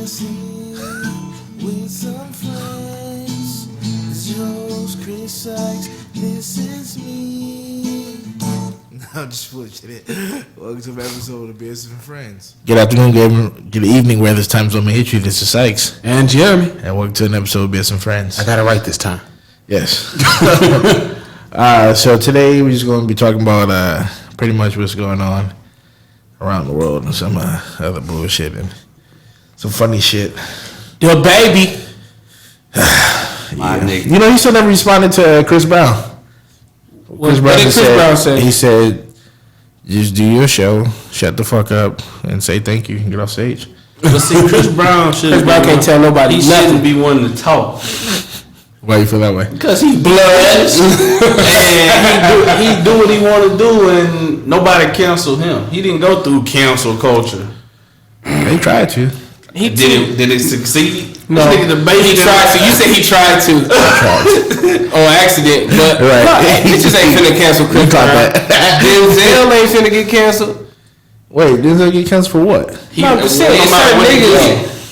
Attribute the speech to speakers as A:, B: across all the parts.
A: dancing with some friends. It's your host, Chris Sykes. This is me. I'm just bullshit. Welcome to an episode of Beers and Friends.
B: Good afternoon, good evening, where this time zone may hit you. This is Sykes.
C: And Jeremy.
B: And welcome to an episode of Beers and Friends.
C: I got it right this time.
B: Yes. So today we're just going to be talking about pretty much what's going on around the world and some other bullshit and some funny shit.
C: Your baby.
B: Yeah. You know, he still never responded to Chris Brown.
C: What did Chris Brown say?
B: He said, just do your show, shut the fuck up, and say thank you and get off stage.
D: But see, Chris Brown
C: can't tell nobody.
D: He shouldn't be one to talk.
B: Why you feel that way?
D: Because he bloods and he do what he want to do, and nobody cancel him. He didn't go through cancel culture.
B: They tried to.
D: He did it succeed?
C: No, he tried to. You said he tried to. On accident, but
B: right.
C: Bitches ain't finna cancel Chris Brown. Denzel ain't finna get canceled.
B: Wait, Denzel get canceled for what?
C: I'm just saying,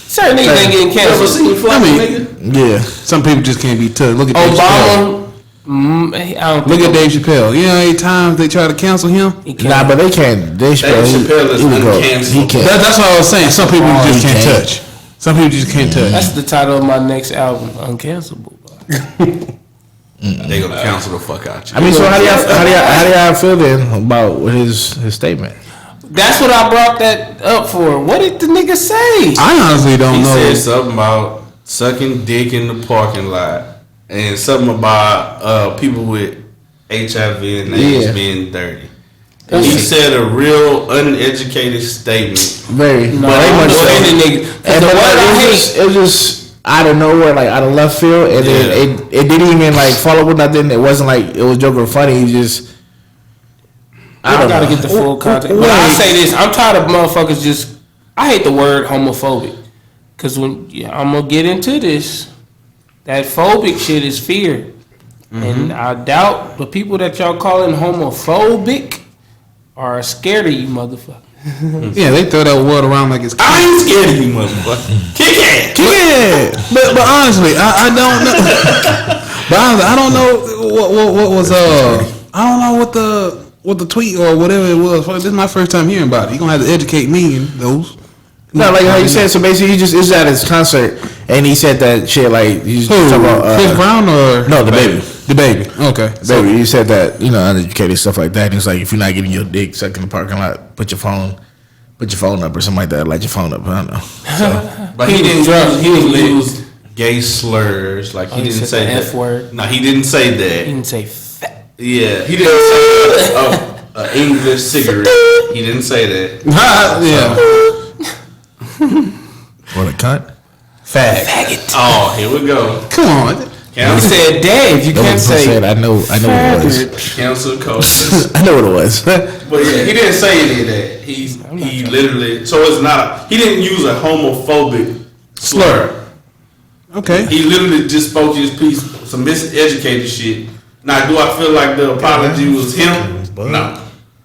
C: certain niggas ain't getting canceled.
B: Yeah.
C: Some people just can't be touched. Look at Obama. Look at Dave Chappelle. You know how many times they try to cancel him?
B: Nah, but they can't. Dave
D: Chappelle is uncanceled.
C: That's what I was saying. Some people just can't touch. Some people just can't touch.
E: That's the title of my next album, Uncancelable.
D: They gonna cancel the fuck out you.
B: I mean, so how do y'all feel then about his statement?
E: That's what I brought that up for. What did the nigga say?
C: I honestly don't know.
D: He said something about sucking dick in the parking lot and something about people with HIV and AIDS being dirty. He said a real uneducated statement.
B: Very much so. It was just out of nowhere, like out of left field, and then it didn't even like follow with nothing. It wasn't like it was joking or funny. He just
E: I gotta get the full context. But I say this: I'm tired of motherfuckers just. I hate the word homophobic, cause when I'm gonna get into this, that phobic shit is fear, and I doubt the people that y'all calling homophobic are scared of you, motherfucker.
C: Yeah, they throw that word around like it's.
D: I ain't scared of you, motherfucker. Kick it.
C: But honestly, I don't know. But honestly, I don't know what was I don't know what the tweet or whatever it was. This is my first time hearing about it. You gonna have to educate me in those.
B: No, like how you said. So basically, he was at his concert and he said that shit. Like he's talking about
C: Chris Brown or
B: no, the baby.
C: The baby. Okay.
B: So you said that, uneducated stuff like that. And it's like if you're not getting your dick sucked in the parking lot, put your phone up or something like that. Light your phone up. I don't know. So.
D: But he didn't use gay slurs. Like he didn't say
E: the
D: that.
E: F word.
D: No, he didn't say that.
E: He didn't say fat.
D: Yeah, he didn't say an English cigarette. He didn't say that.
C: Yeah.
B: What a cunt.
E: Faggot.
D: Oh, here we go.
C: Come on.
E: You said Dave. You can't say.
B: I know what it was.
D: Cancel culture.
B: I know what it was.
D: But yeah, he didn't say any of that. He literally. So it's not. He didn't use a homophobic slur.
C: Okay.
D: He literally just spoke his piece. Some miseducated shit. Now, do I feel like the apology was him? No.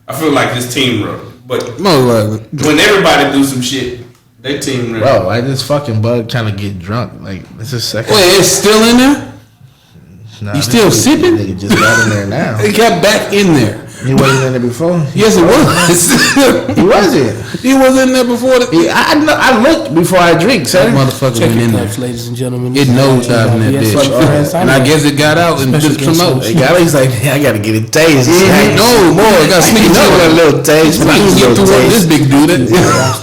D: I feel like his team wrote it. But
C: most likely,
D: when everybody do some shit, they team wrote it.
B: Bro, I just fucking bug trying to get drunk. Like this is second.
C: Wait, it's still in there?
B: Nah,
C: you still sipping?
B: Nigga just got in there now.
C: It got back in there.
B: He wasn't in there before.
C: Yes, it was.
B: He wasn't.
C: He was in there before.
B: I looked before I drink, son.
C: That motherfucker
E: Check
C: went in
E: your
C: there.
E: cups, ladies and gentlemen.
C: It nosedive in that bitch. And I guess it got out and just promote.
B: He's like, I gotta get it tasted.
C: No, more. I got sneaky
B: a little taste.
C: I can get through this big dude.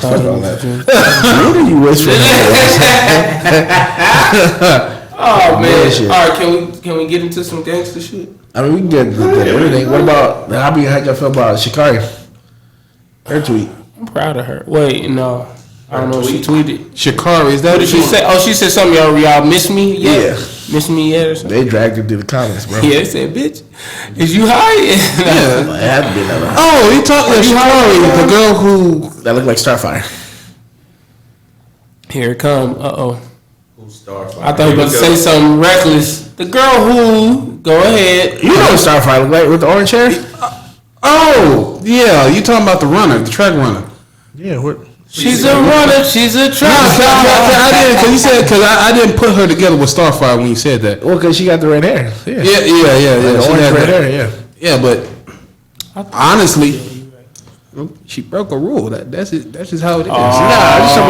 B: What are you whispering?
E: Oh man! All right, can we get into some gangster shit?
B: I mean, we can get everything. What about how y'all feel about sha'carri? Her tweet.
E: I'm proud of her. Wait, no, I don't know what she tweeted.
C: sha'carri, is that
E: what did she say? Oh, she said something. Y'all miss me yet?
B: Yeah,
E: miss me yet or something?
B: They dragged her through the comments, bro.
E: Yeah, they said, "Bitch, is you high?"
B: Yeah, it had to be that.
C: Oh, he talked about sha'carri, the girl who
B: that looked like Starfire.
E: Here it come.
D: Starfire.
E: I thought you were about to say something reckless. The girl who, go ahead.
B: You know what Starfire look like with the orange hair?
C: Oh, yeah, you talking about the runner, the track runner.
B: Yeah, what?
E: She's a runner. She's a trap.
C: I didn't, because you said, because I didn't put her together with Starfire when you said that.
B: Well, because she got the red hair.
C: Yeah.
B: Like
C: She
B: orange
C: had
B: red
C: that.
B: hair. Yeah.
C: Yeah, but honestly, she broke a rule. That's just how it is.
B: Nah, I'm just talking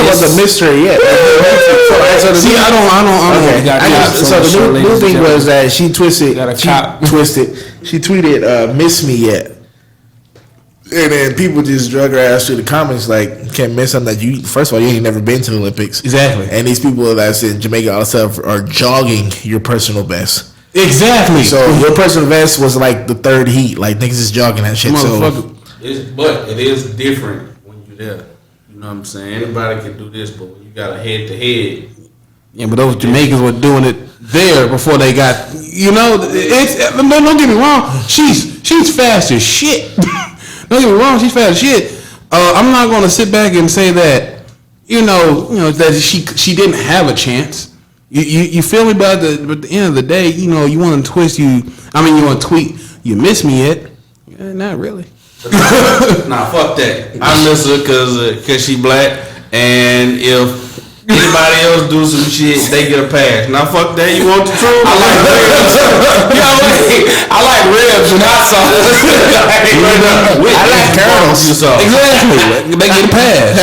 B: about the mystery. Yeah.
C: See, I don't.
B: Okay. So the new thing was that she twisted. She tweeted, "Miss me yet." And then people just drug her ass through the comments like, can't miss something that you. First of all, you ain't never been to the Olympics,
C: Exactly.
B: And these people that's in Jamaica also are jogging your personal best.
C: Exactly.
B: So your personal best was like the third heat, like niggas is jogging that shit. So
D: But it is different when you're there. You know what I'm saying? Anybody can do this, but when you got a head to head.
C: yeah, but those Jamaicans were doing it there before they got. It's don't get me wrong. She's fast as shit. Don't get me wrong. She's fast as shit. I'm not going to sit back and say that that she didn't have a chance. You feel me? But at the end of the day, you want to twist you want to tweet. You miss me yet? Not really.
D: Nah, fuck that. I miss her because she black, and if anybody else do some shit, they get a pass. Now fuck that. You want the truth?
E: I like ribs. I like ribs and hot sauce.
D: I like turtles.
C: Exactly. They get a pass.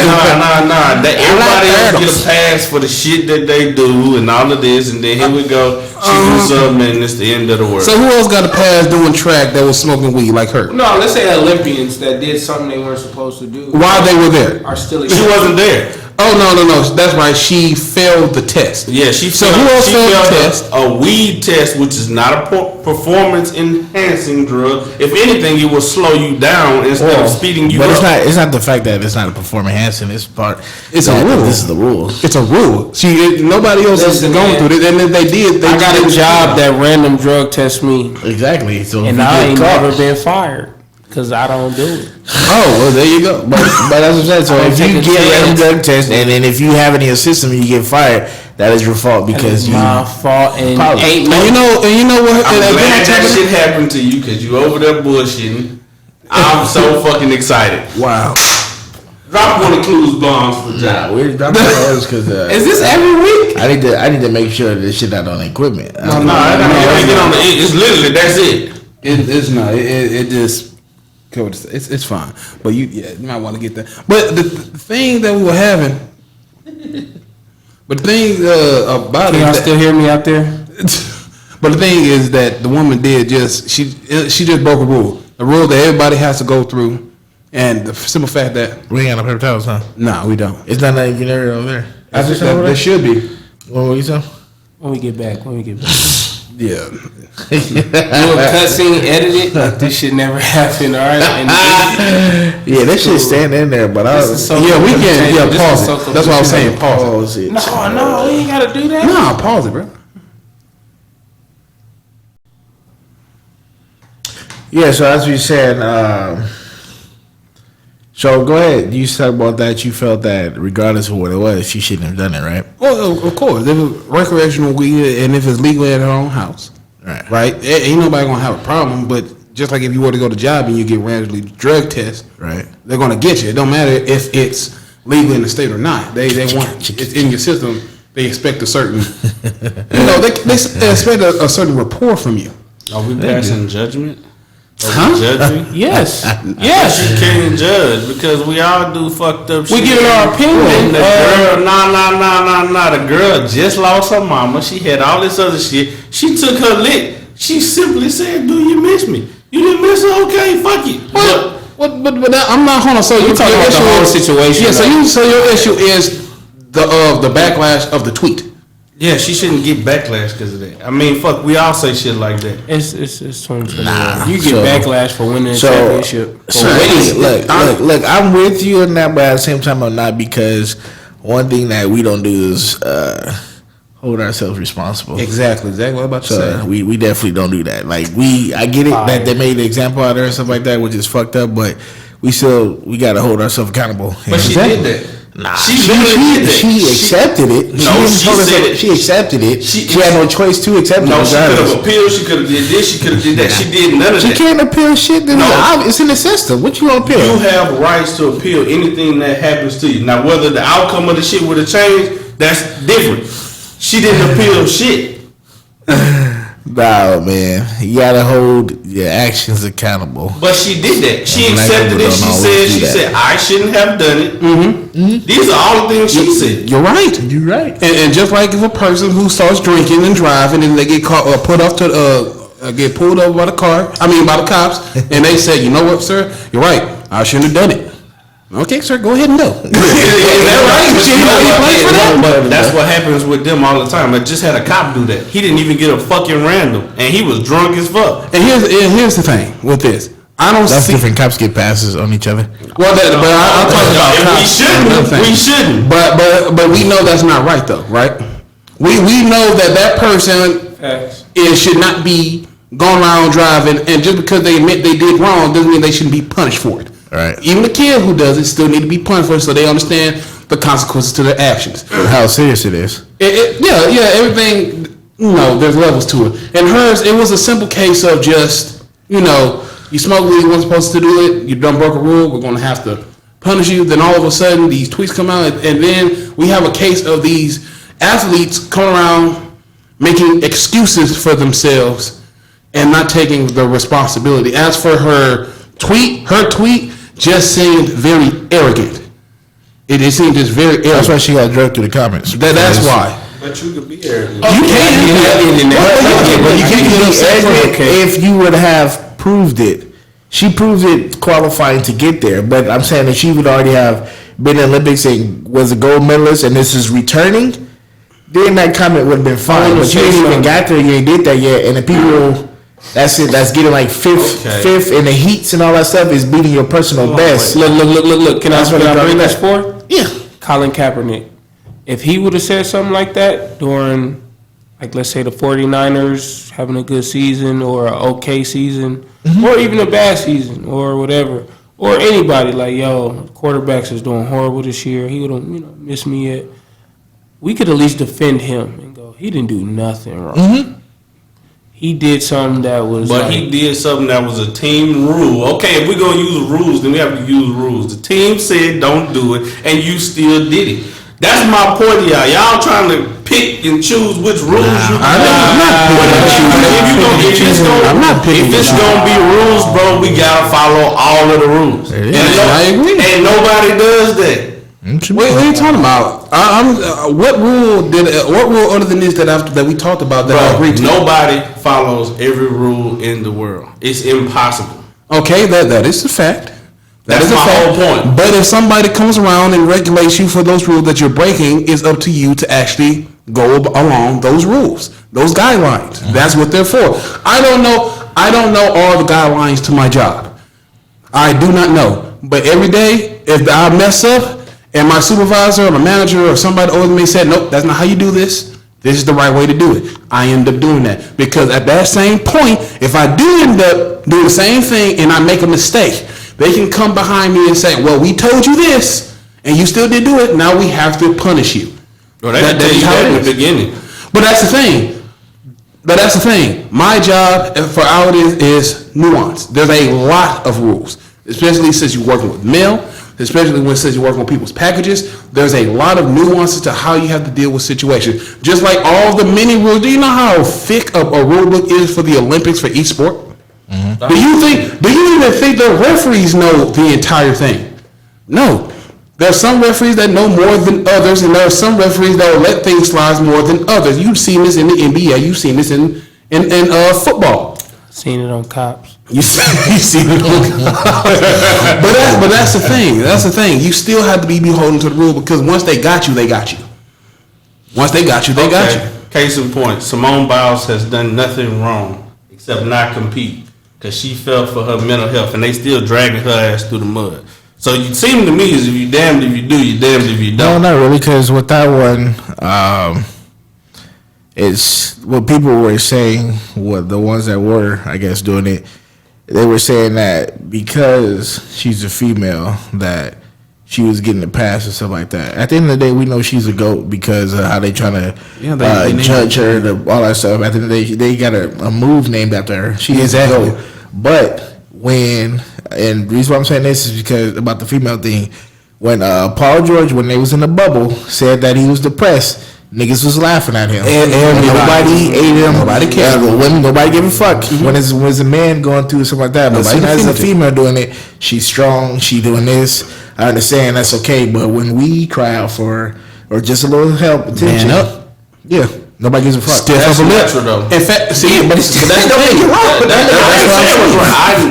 D: Nah. Everybody else get a pass for the shit that they do and all of this, and then here we go. She do something, and it's the end of the world.
C: So who else got a pass doing track that was smoking weed like her?
E: No, let's say Olympians that did something they weren't supposed to do.
C: While they were there,
E: are still.
D: She wasn't there.
C: Oh no! That's right. She failed the test.
D: Yeah, she
C: So
D: failed,
C: who else
D: she
C: failed the
D: failed
C: test?
D: a weed test, which is not a performance enhancing drug. If anything, it will slow you down instead of speeding you
B: but
D: up.
B: it's not the fact that it's not a performance enhancing. It's part.
C: It's a rule.
B: This is the rule.
C: It's a rule. Nobody else is going through it, and if they did,
E: I got a job that random drug test me,
B: Exactly. So
E: and I ain't never been fired because I don't do it.
C: Oh, well, there you go.
B: But that's what I'm saying. So
E: I
B: if you
E: take a
B: get a random
E: chance.
B: drug test, and then if you have it in your system and you get fired, that is your fault because you.
E: My fault, and
B: Probably.
E: ain't
C: And you know what?
D: I'm
C: and
D: glad
C: on top
D: that
C: of
D: shit happened to you because you over there bullshitting. I'm so fucking excited.
B: Wow.
D: Drop one of Clues bombs for
B: Nah,
D: Jack.
B: we're dropping those because
E: Is this every week?
B: I need to make sure that this shit not on equipment.
D: No, it ain't get on the. It's literally that's it.
C: it's not. It just. It's fine, but you might want to get that. But the thing that we were having, but the thing about
E: Can y'all still hear me out there?
C: But the thing is that the woman did she just broke a rule that everybody has to go through, and the simple fact that
B: We ain't got no paper towels, huh?
C: no, we don't.
B: It's not even there over there.
C: There should be.
B: What were you saying?
E: When we get back.
C: Yeah.
E: You a cutscene edited? Like, this shit never happened, all right? And
B: Yeah, that shit stand in there, but I
E: This is so
C: Yeah, we can.
E: confusing.
C: Yeah,
E: This
C: pause
E: is so
C: it. That's what I was saying. Pause
B: pause it.
E: No, we ain't gotta do that.
C: it. No, pause it, bro.
B: Yeah, so as we said, so go ahead. You talk about that. You felt that regardless of what it was, she shouldn't have done it, right?
C: Well, of course, if it's recreational weed and if it's legal at her own house, right? Ain't nobody gonna have a problem. But just like if you were to go to job and you get randomly drug test,
B: Right.
C: they're gonna get you. It don't matter if it's legal in the state or not. They want it's in your system. They expect a certain, they expect a certain rapport from you.
D: Are we passing judgment?
C: Huh?
D: Judging?
E: Yes.
D: Yes, you can't judge because we all do fucked up shit.
E: We giving our opinion.
D: The girl, nah. The girl just lost her mama. She had all this other shit. She took her lick. She simply said, "Do you miss me? You didn't miss her? Okay, fuck it."
C: But I'm not hold on. So
E: We're talking about the whole situation.
C: Yeah. So your issue is the backlash of the tweet.
D: Yeah, she shouldn't get backlash because of that. I mean, fuck, we all say shit like that.
E: It's 2021.
B: Nah,
E: You get
B: so-
E: backlash for winning a championship.
B: So look, I'm with you in that, but at the same time, I'm not because one thing that we don't do is hold ourselves responsible.
C: Exactly what I'm about to
B: So
C: say.
B: we definitely don't do that. Like I get it that they made an example out of her and stuff like that, which is fucked up, but we gotta hold ourselves accountable.
D: But she did that.
B: Nah,
D: She
B: accepted it. She accepted it. She had no choice to accept it.
D: No, she could have appealed. She could have did this. She could have did that. She did none of that.
B: She can't appeal shit. It's in the system. What you gonna appeal?
D: You have rights to appeal anything that happens to you. Now, whether the outcome of the shit would have changed, that's different. She didn't appeal shit.
B: Nah, man, you gotta hold your actions accountable.
D: But she did that. She accepted it. She said, I shouldn't have done it. Mm-hmm. These are all the things she said.
C: You're right.
B: You're right.
C: And just like if a person who starts drinking and driving and they get caught or put off to get pulled over by the cops, and they say, you know what, sir, you're right. I shouldn't have done it. Okay, sir, go ahead and go. Is that right?
D: But that's what happens with them all the time. I just had a cop do that. He didn't even get a fucking random, and he was drunk as fuck.
C: And here's the thing with this. That's
B: different. Cops get passes on each other.
C: Well, but I'm talking about cops.
D: We shouldn't.
C: But we know that's not right, though, right? We know that person should not be going around driving, and just because they admit they did wrong doesn't mean they shouldn't be punished for it.
B: Right.
C: Even the kid who does it still need to be punished for it, so they understand the consequences to their actions.
B: How serious it is.
C: Everything. There's levels to it. And hers, it was a simple case of just, you smoke weed, you weren't supposed to do it. You done broke a rule. We're going to have to punish you. Then all of a sudden, these tweets come out, and then we have a case of these athletes coming around making excuses for themselves and not taking the responsibility. As for her tweet just seemed very arrogant. It seemed just very arrogant.
B: That's why she got dragged through the comments.
C: That's why.
D: But you could be arrogant.
C: You can't be
B: arrogant if you would have proved it. She proved it qualifying to get there. But I'm saying that she would already have been in the Olympics and was a gold medalist and this is returning, then that comment would have been fine. But you ain't even got there, you ain't did that yet. And the people... That's it. That's getting like fifth in the heats and all that stuff is beating your personal best.
E: Look. Can I bring this for?
B: Yeah.
E: Colin Kaepernick. If he would have said something like that during, like, let's say the 49ers having a good season or an okay season, or even a bad season or whatever, or anybody like, yo, quarterbacks is doing horrible this year. He would have, missed me yet. We could at least defend him and go, he didn't do nothing wrong. Mm-hmm. He did something that was.
D: But he did something that was a team rule. Okay, if we're gonna use rules, then we have to use rules. The team said don't do it, and you still did it. That's my point, y'all. Y'all trying to pick and choose which rules you. I'm not picking. If it's gonna be rules, bro, we gotta follow all of the rules.
C: I agree.
D: And nobody does that.
C: What are you talking about? What rule other than this that we talked about that I agree to?
D: Nobody follows every rule in the world. It's impossible.
C: Okay, that is a fact.
D: That's my whole point.
C: But if somebody comes around and regulates you for those rules that you're breaking, it's up to you to actually go along those rules, those guidelines. Mm-hmm. That's what they're for. I don't know all the guidelines to my job. I do not know. But every day, if I mess up, and my supervisor or my manager or somebody over me said, nope, that's not how you do this. This is the right way to do it. I end up doing that. Because at that same point, if I do end up doing the same thing and I make a mistake, they can come behind me and say, well, we told you this, and you still didn't do it. Now we have to punish you.
D: Well, that's how in the beginning.
C: But that's the thing. My job for out is nuance. There's a lot of rules, especially since you're working with mail. Especially when since you're working with people's packages, there's a lot of nuances to how you have to deal with situations. Just like all the mini rules. Do you know how thick a rule book is for the Olympics for each sport? Mm-hmm. Do you even think the referees know the entire thing? No. There are some referees that know more than others, and there are some referees that will let things slide more than others. You've seen this in the NBA. You've seen this in football.
E: Seen it on Cops.
C: You see it on Cops. But that's the thing. That's the thing. You still have to be beholden to the rule because once they got you, they got you. Once they got you, they got you.
D: Case in point, Simone Biles has done nothing wrong except not compete because she fell for her mental health, and they still dragging her ass through the mud. So it seems to me as if you damned if you do, you damned if you don't.
B: No, not really, because with that one, it's what people were saying. What the ones that were, I guess, doing it, they were saying that because she's a female, that she was getting the pass and stuff like that. At the end of the day, we know she's a GOAT because of how they trying to judge her, all that stuff. At the end of the day, they got a move named after her. She is a GOAT. But and the reason why I'm saying this is because about the female thing, when Paul George, when they was in the bubble, said that he was depressed, niggas was laughing at him. And nobody ate him. Nobody cared. Women, nobody gave a fuck. When it's a man going through something like that. But as soon as a female doing it, she's strong. She doing this. I understand that's okay. But when we cry out for her or just a little help, attention, man up. Yeah. Nobody gives a fuck.
C: That's natural though. In fact, see, but that's the thing.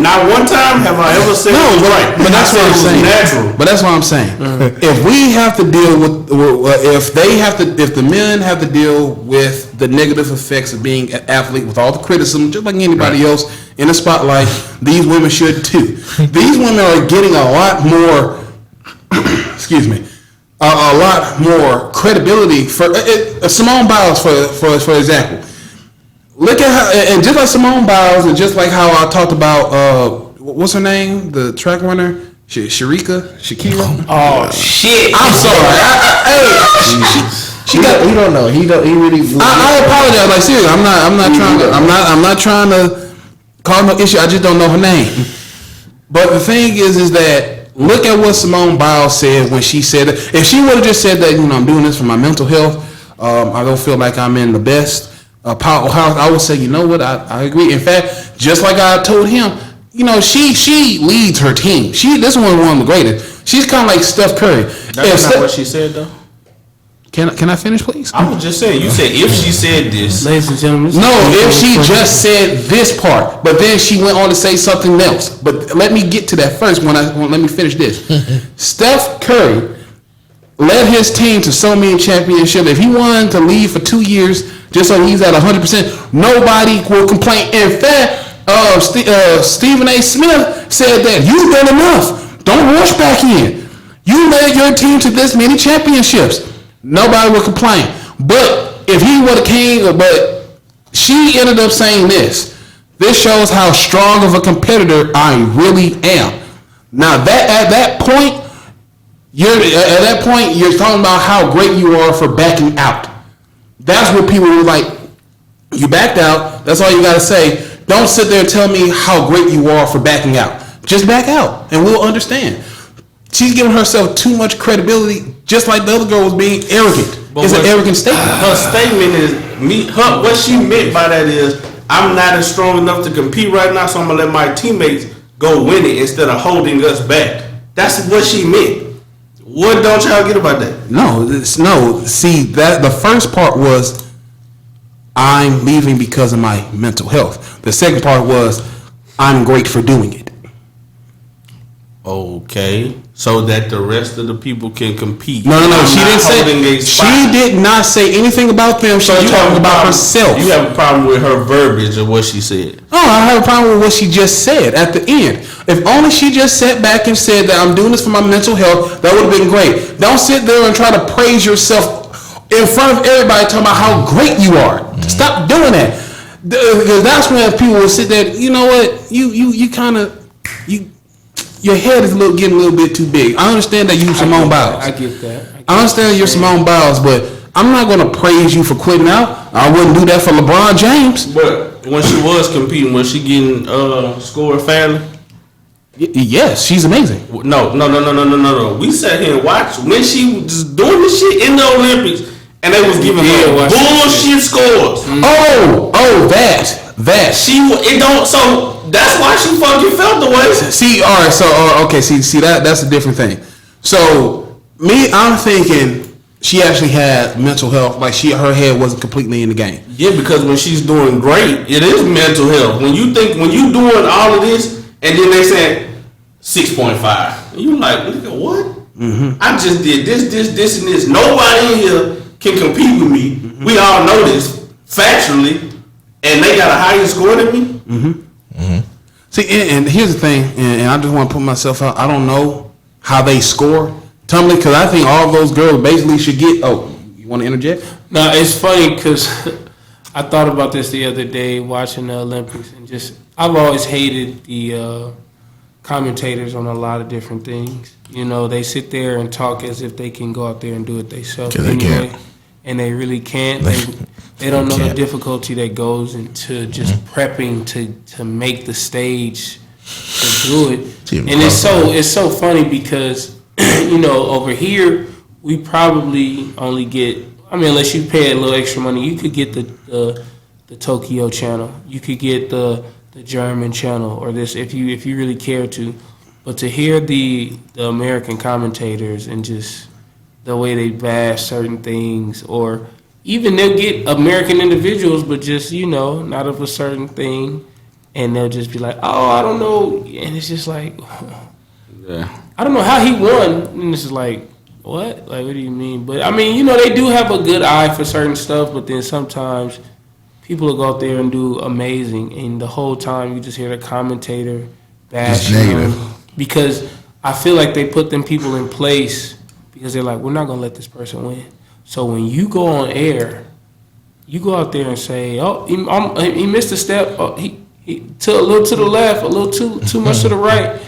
D: Not one time have I ever said it was right.
C: But that's what I'm saying. Natural. But that's what I'm saying. If we have to deal with, if the men have to deal with the negative effects of being an athlete with all the criticism, just like anybody else in the spotlight, these women should too. These women are getting a lot more. Excuse me. A lot more credibility for Simone Biles, for example. Look at how, and just like Simone Biles, and just like how I talked about, what's her name, the track runner, Sha'carri.
E: Oh shit!
C: I'm sorry. She got.
B: He don't know. He really.
C: I apologize. Like seriously, I'm not trying to cause no issue. I just don't know her name. But the thing is that. Look at what Simone Biles said when she said that. If she would have just said that, I'm doing this for my mental health, I don't feel like I'm in the best powerhouse, I would say, you know what, I agree. In fact, just like I told him, she leads her team. This one of the greatest. She's kind of like Steph Curry.
E: That's not what she said, though.
C: Can I finish, please?
D: I was just saying. You said if she said this,
E: ladies and gentlemen.
C: No, if she just said this part, but then she went on to say something else. But let me get to that first. Let me finish this. Steph Curry led his team to so many championships. If he wanted to leave for 2 years, just so he's at 100%, nobody will complain. In fact, Stephen A. Smith said that you've done enough. Don't rush back in. You led your team to this many championships. Nobody would complain. But if he would have came, but she ended up saying this. This shows how strong of a competitor I really am. Now at that point, you're talking about how great you are for backing out. That's what people were like. You backed out. That's all you gotta say. Don't sit there and tell me how great you are for backing out. Just back out, and we'll understand. She's giving herself too much credibility, just like the other girl was being arrogant. It's an arrogant statement.
D: Her statement is what she meant by that is, I'm not as strong enough to compete right now, so I'm gonna let my teammates go win it instead of holding us back. That's what she meant. What don't y'all get about that?
C: No. See, that the first part was I'm leaving because of my mental health. The second part was I'm great for doing it.
D: Okay, so that the rest of the people can compete.
C: No. She didn't say. She did not say anything about them. She was talking about herself.
D: You have a problem with her verbiage of what she said?
C: Oh, I have a problem with what she just said at the end. If only she just sat back and said that I'm doing this for my mental health, that would have been great. Don't sit there and try to praise yourself in front of everybody, talking about how great you are. Stop doing that. Because that's when people will sit there. You know what? You kind of. Your head is getting a little bit too big. I understand that you're Simone Biles.
E: I get that.
C: I understand you're Simone Biles, but I'm not going to praise you for quitting out. I wouldn't do that for LeBron James.
D: But when she was competing, was she getting scored fairly?
C: Yes, she's amazing.
D: No. We sat here and watched when she was doing this shit in the Olympics, and they was giving her bullshit scores.
C: Oh, that.
D: So that's why she fucking felt the way.
C: See, all right. So okay. See that's a different thing. So I'm thinking she actually had mental health. Like her head wasn't completely in the game.
D: Yeah, because when she's doing great, it is mental health. When you doing all of this, and then they say 6.5, and you like, nigga, what? Mm-hmm. I just did this, and this. Nobody in here can compete with me. Mm-hmm. We all know this factually. And they got a higher score than me?
C: Mm-hmm. Mm-hmm. See, and here's the thing, and I just want to put myself out. I don't know how they score. Tell me, because I think all those girls basically should get... Oh, you want to interject?
E: No, it's funny because I thought about this the other day watching the Olympics. And I've always hated the commentators on a lot of different things. You know, they sit there and talk as if they can go out there and do it themselves anyway, and they really can't. They don't know the difficulty that goes into just prepping to make the stage to do it. And it's so funny because over here we probably only get. I mean, unless you pay a little extra money, you could get the Tokyo channel, you could get the German channel, or this if you really care to. But to hear the American commentators and just the way they bash certain things, or even they'll get American individuals, but just not of a certain thing, and they'll just be like, "Oh, I don't know," and it's just like, I don't know how he won, and it's just like, what? Like, what do you mean? But I mean, they do have a good eye for certain stuff, but then sometimes people will go out there and do amazing, and the whole time you just hear the commentator bash negative. Because I feel like they put them people in place because they're like, we're not gonna let this person win. So when you go on air, you go out there and say, oh, he missed a step. Oh, he a little to the left, a little too much to the right,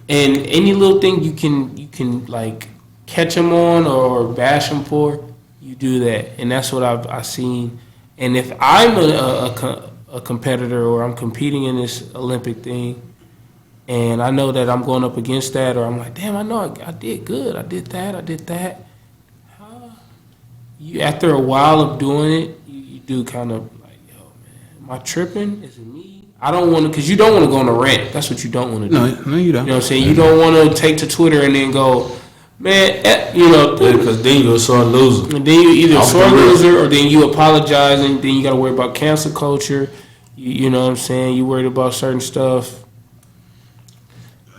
E: and any little thing you can like catch him on or bash him for, you do that, and that's what I've seen. And if I'm a competitor or I'm competing in this Olympic thing, and I know that I'm going up against that, or I'm like, damn, I know I did good. I did that. After a while of doing it, you do kind of like, yo, man, am I tripping? Is it me? I don't want to, because you don't want to go on a rant. That's what you don't want to do.
C: No, you don't.
E: You know what I'm saying? You don't want to take to Twitter and then go, man,
D: because then you're a sore loser.
E: And then you either a sore loser, or then you apologize, and then you got to worry about cancel culture. You know what I'm saying? You worried about certain stuff.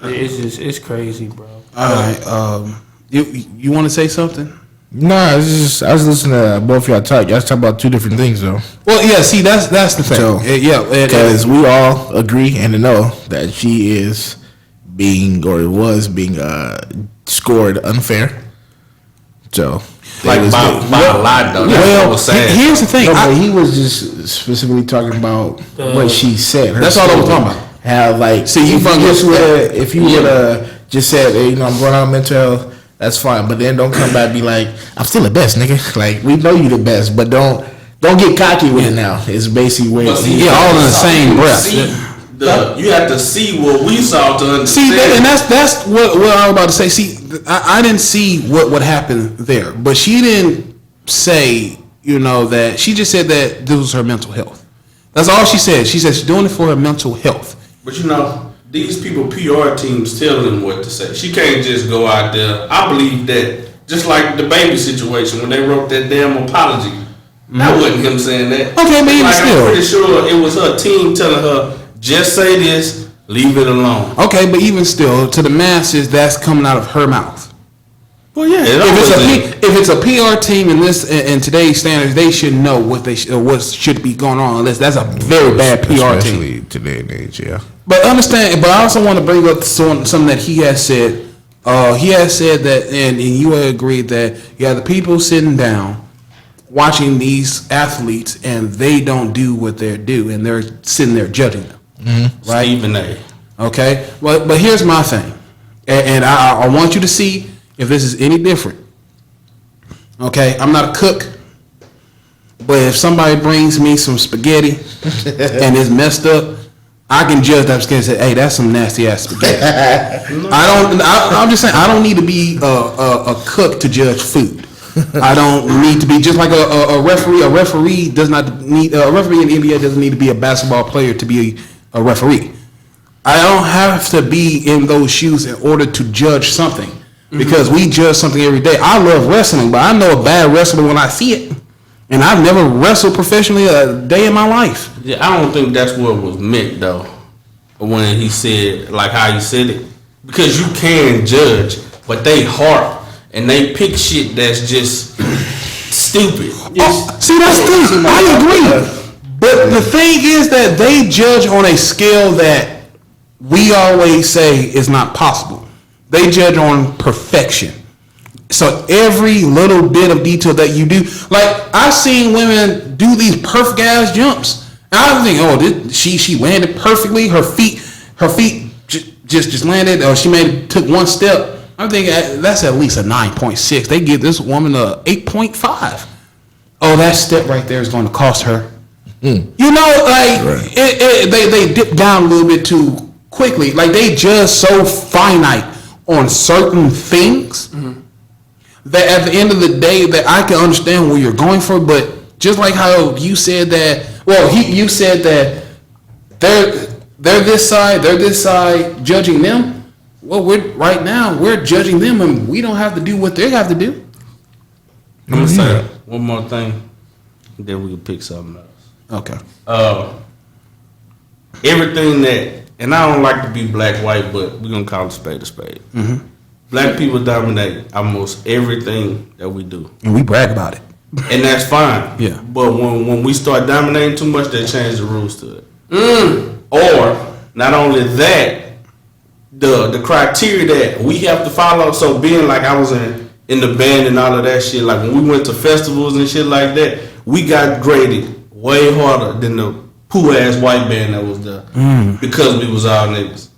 E: It's crazy, bro.
C: All right. You want to say something?
B: Nah, I was listening to both of y'all talk. Y'all talk about two different things, though.
C: Well, yeah. See, that's the thing.
B: So, because we all agree and know that she is was being scored unfair. So,
D: like by a lot, though.
C: Well, here's the thing.
B: No, but he was just specifically talking about what she said.
C: That's all I was talking about.
B: How, like,
C: see,
B: if you would have just said, hey, I'm going on mental health, that's fine. But then don't come back and be like, I'm still the best, nigga. Like, we know you the best, but don't get cocky with it now. It's basically where
C: all in the same breath.
D: You have to see what we saw to understand.
C: See, and that's what I was about to say. See, I didn't see what happened there, but she didn't say, that she just said that this was her mental health. That's all she said. She said she's doing it for her mental health.
D: But these people, PR teams, tell them what to say. She can't just go out there. I believe that, just like the baby situation when they wrote that damn apology. That wasn't him saying that.
C: Okay, but even still,
D: I'm pretty sure it was her team telling her, just say this, leave it alone.
C: Okay, but even still, to the masses, that's coming out of her mouth. Well, yeah. If it's a PR team in today's standards, they should know what should be going on. Unless that's a very bad PR
B: especially
C: team
B: today and age, yeah.
C: But understand. But I also want to bring up something that he has said. He has said that, and you agreed that you have the people sitting down watching these athletes, and they don't do what they're due, and they're sitting there judging them.
B: Mm-hmm.
C: Right?
D: Stephen A.
C: Okay. But here's my thing, and I want you to see if this is any different. Okay, I'm not a cook, but if somebody brings me some spaghetti and it's messed up, I can judge that spaghetti and say, hey, that's some nasty ass spaghetti. I'm just saying, I don't need to be a cook to judge food. I don't need to be just like a referee. A referee does not need a referee in the NBA doesn't need to be a basketball player to be a referee. I don't have to be in those shoes in order to judge something. Because we judge something every day. I love wrestling, but I know a bad wrestler when I see it. And I've never wrestled professionally a day in my life.
D: Yeah, I don't think that's what was meant, though, when he said, like how he said it. Because you can judge, but they harp and they pick shit that's just stupid.
C: See, that's the thing. I agree. But the thing is that they judge on a scale that we always say is not possible. They judge on perfection. So every little bit of detail that you do, like I've seen women do these perfect ass jumps. And I think, she landed perfectly. Her feet just landed, or she took one step, I'm thinking that's at least a 9.6. They give this woman a 8.5. Oh, that step right there is going to cost her. You know, like they dip down a little bit too quickly. Like they just so finite on certain things that at the end of the day, that I can understand where you're going for. But just like how you said that, you said that they're this side judging them. Well, we're judging them, and we don't have to do what they have to do.
D: I'm gonna say one more thing, then we can pick something else.
C: Okay.
D: Everything that, and I don't like to be black-white, but we're gonna call it spade a spade. Mm-hmm. Black people dominate almost everything that we do,
C: and we brag about it,
D: and that's fine.
C: Yeah.
D: But when we start dominating too much, they change the rules to it. Or not only that, the criteria that we have to follow. So being like I was in the band and all of that shit, like when we went to festivals and shit like that, we got graded way harder than the poo ass white band that was there because we was all niggas,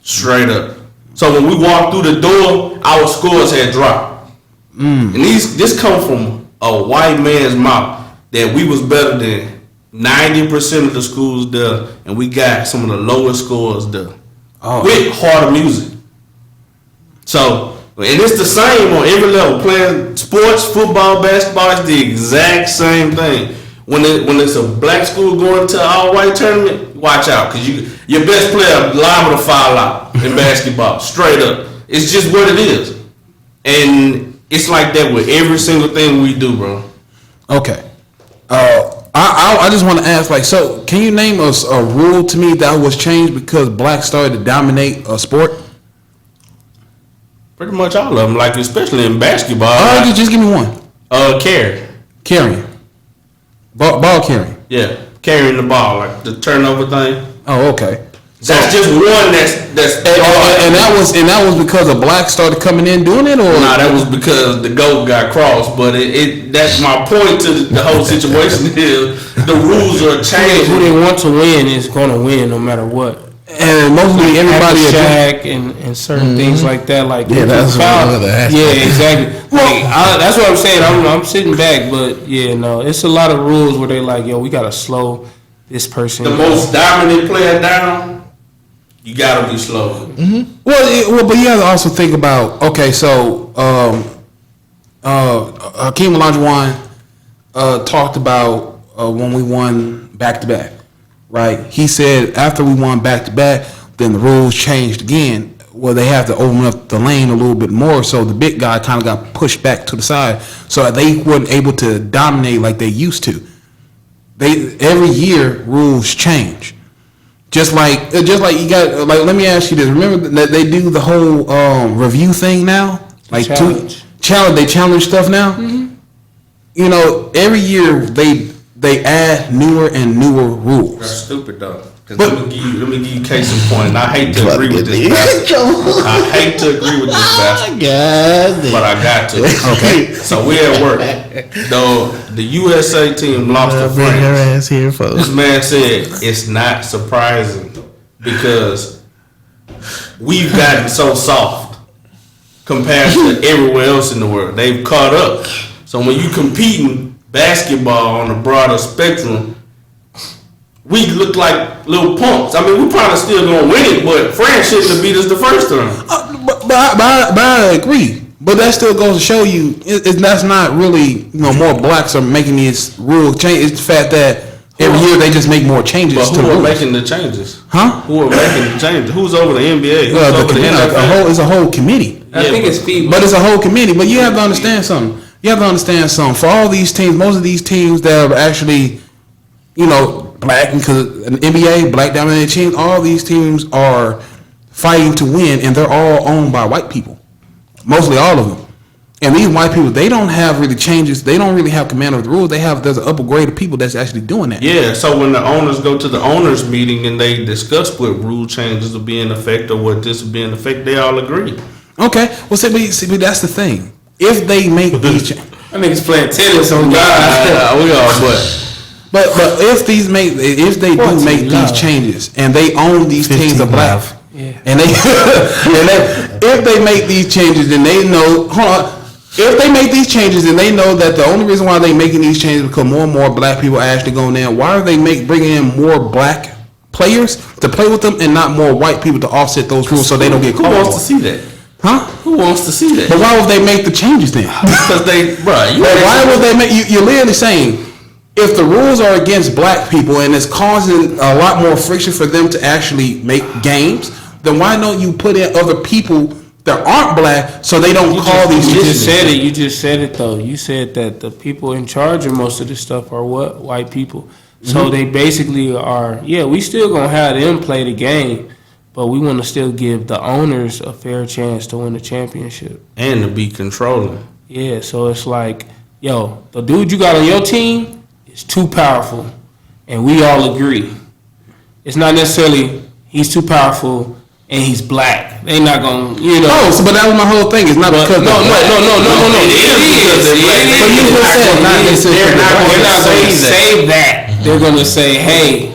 D: straight up. So when we walked through the door, our scores had dropped, and this come from a white man's mouth that we was better than 90% of the schools there, and we got some of the lowest scores there. With harder music. So, and it's the same on every level. Playing sports, football, basketball, it's the exact same thing. When it's a black school going to an all-white tournament, watch out, because your best player liable to foul out in basketball, straight up. It's just what it is. And it's like that with every single thing we do, bro.
C: Okay. I just want to ask, like, so can you name us a rule to me that was changed because blacks started to dominate a sport?
D: Pretty much all of them, like especially in basketball.
C: Like, just give me one. Carrying. Ball carrying.
D: Yeah, carrying the ball, like the turnover thing.
C: Oh, okay.
D: That's just one that's
C: and that was because a black started coming in doing it, or
D: nah, that was because the goat got crossed. But that's my point to the whole situation is the rules are changing.
E: Who they want to win is going to win no matter what.
C: And mostly everybody
E: Shaq and certain things like that. Like
B: that's
E: exactly. Like, that's what I'm saying. I'm sitting back, but it's a lot of rules where they like, yo, we gotta slow this person.
D: The most dominant player down. You gotta be slow.
C: Mm-hmm. Well, but you have to also think about, okay, so Hakeem Olajuwon talked about when we won back-to-back, right? He said after we won back-to-back, then the rules changed again. Well, they have to open up the lane a little bit more, so the big guy kind of got pushed back to the side, so they weren't able to dominate like they used to. Every year, rules change. Just like you got, like, let me ask you this. Remember that they do the whole review thing now? Like
E: challenge.
C: They challenge stuff now? Mm-hmm. You know, every year they add newer and newer rules.
D: That's stupid though. Let me give you case in point. And I hate to agree with this bastard. But I got to.
C: Okay.
D: So we at work. The USA team lost to
B: Bring her
D: France.
B: ass here, folks.
D: This man said it's not surprising because we've gotten so soft compared to everywhere else in the world. They've caught up. So when you competing basketball on a broader spectrum, we look like little punks. I mean, we probably still gonna win it, but France shouldn't have beat us the first time.
C: But I agree. But that still goes to show you that's not really, more blacks are making these rule changes. It's the fact that every year they just make more changes.
D: But who are making the changes?
C: Huh?
D: Who are making the changes? Who's over the NBA? Who's over the NFL?
C: It's a whole committee.
E: I think it's FIBA.
C: But it's a whole committee. But you have to understand something. For all these teams, most of these teams that are actually, black, because an NBA, black dominated teams, all these teams are fighting to win, and they're all owned by white people. Mostly all of them. And these white people, they don't have really changes. They don't really have command of the rules. There's an upper grade of people that's actually doing that.
D: Yeah, so when the owners go to the owners meeting and they discuss what rule changes will be in effect or what this will be in effect, they all agree.
C: Okay. Well, see, that's the thing. If they make these changes.
E: I niggas playing tennis on God.
D: We all,
C: But if they do make these changes and they own these teams of black,
E: Yeah.
C: And if they make these changes, then they know. Hold on. If they make these changes, then they know that the only reason why they making these changes is because more and more black people are actually going in. Why are they bringing in more black players to play with them and not more white people to offset those rules so they don't get caught?
D: Who wants to see that?
C: Huh?
D: Who wants to see that?
C: But why would they make the changes then?
D: Because
C: why would they make? You're literally saying if the rules are against black people and it's causing a lot more friction for them to actually make games, then why don't you put in other people that aren't black so they don't call these?
E: You just said it. You just said it though. You said that the people in charge of most of this stuff are what? White people. So they basically are. Yeah, we still gonna have them play the game, but we want to still give the owners a fair chance to win the championship
D: and to be controlling.
E: Yeah, so it's like, yo, the dude you got on your team is too powerful, and we all agree. It's not necessarily he's too powerful and he's black. They not gonna,
C: but that was my whole thing. It's not because
E: no. It is. But you just said not necessarily. They're not gonna say that. They're gonna say, hey.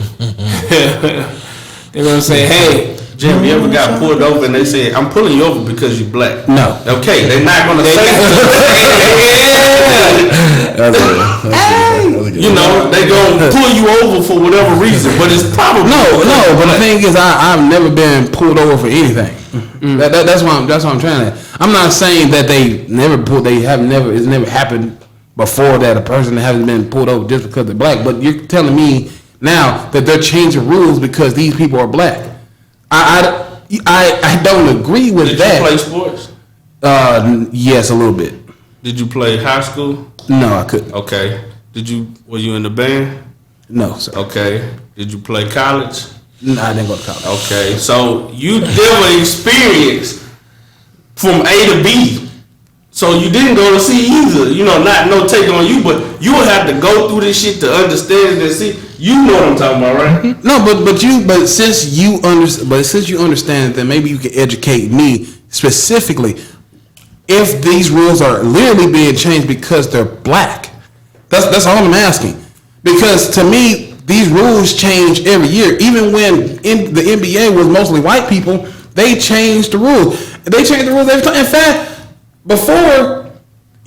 E: They're gonna say, hey.
D: Jim, you ever got pulled over and they said, I'm pulling you over because you're black?
C: No.
D: Okay, they're not going to say that. They going to pull you over for whatever reason, but it's probably...
C: No, but the thing is, I've never been pulled over for anything. That's what I'm trying to... I'm not saying that it's never happened before that a person hasn't been pulled over just because they're black, but you're telling me now that they're changing rules because these people are black. I don't agree with that.
D: Did you play sports?
C: Yes, a little bit.
D: Did you play high school?
C: No, I couldn't.
D: Okay. Were you in the band?
C: No, sir.
D: Okay. Did you play college?
C: No, I didn't go to college.
D: Okay. So you never experienced from A to B. So you didn't go to C either. Not no take on you, but you would have to go through this shit to understand it and see. You know what I'm talking about, right?
C: No, but since you understand, then maybe you can educate me specifically if these rules are literally being changed because they're black. That's all I'm asking. Because to me, these rules change every year. Even when the NBA was mostly white people, they changed the rules. They changed the rules every time. In fact, before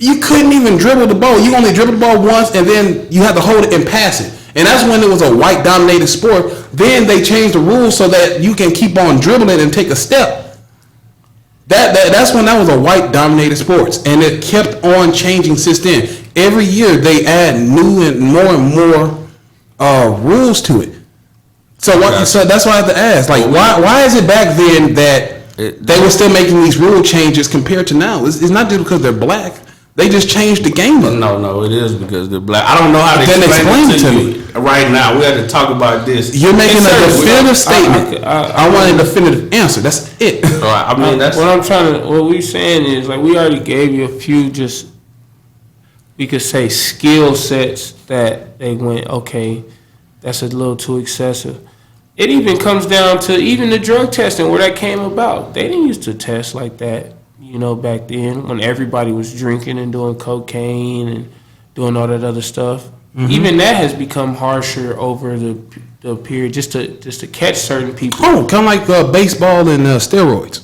C: you couldn't even dribble the ball. You only dribbled the ball once, and then you had to hold it and pass it. And that's when it was a white-dominated sport. Then they changed the rules so that you can keep on dribbling and take a step. That's when that was a white-dominated sport, and it kept on changing since then. Every year they add new and more rules to it. So that's why I have to ask, like, why is it back then that they were still making these rule changes compared to now? It's not just because they're black. They just changed the game up.
D: No, it is because they're black. I don't know how to explain it to you right now. We had to talk about this.
C: You're making a definitive statement. I want a definitive answer. That's it.
D: All right. I mean, that's
E: what we're saying is, like, we already gave you a few we could say skill sets that they went, okay, that's a little too excessive. It even comes down to even the drug testing where that came about. They didn't used to test like that, back then when everybody was drinking and doing cocaine and doing all that other stuff. Mm-hmm. Even that has become harsher over the period just to catch certain people.
C: Oh, kind of like baseball and steroids.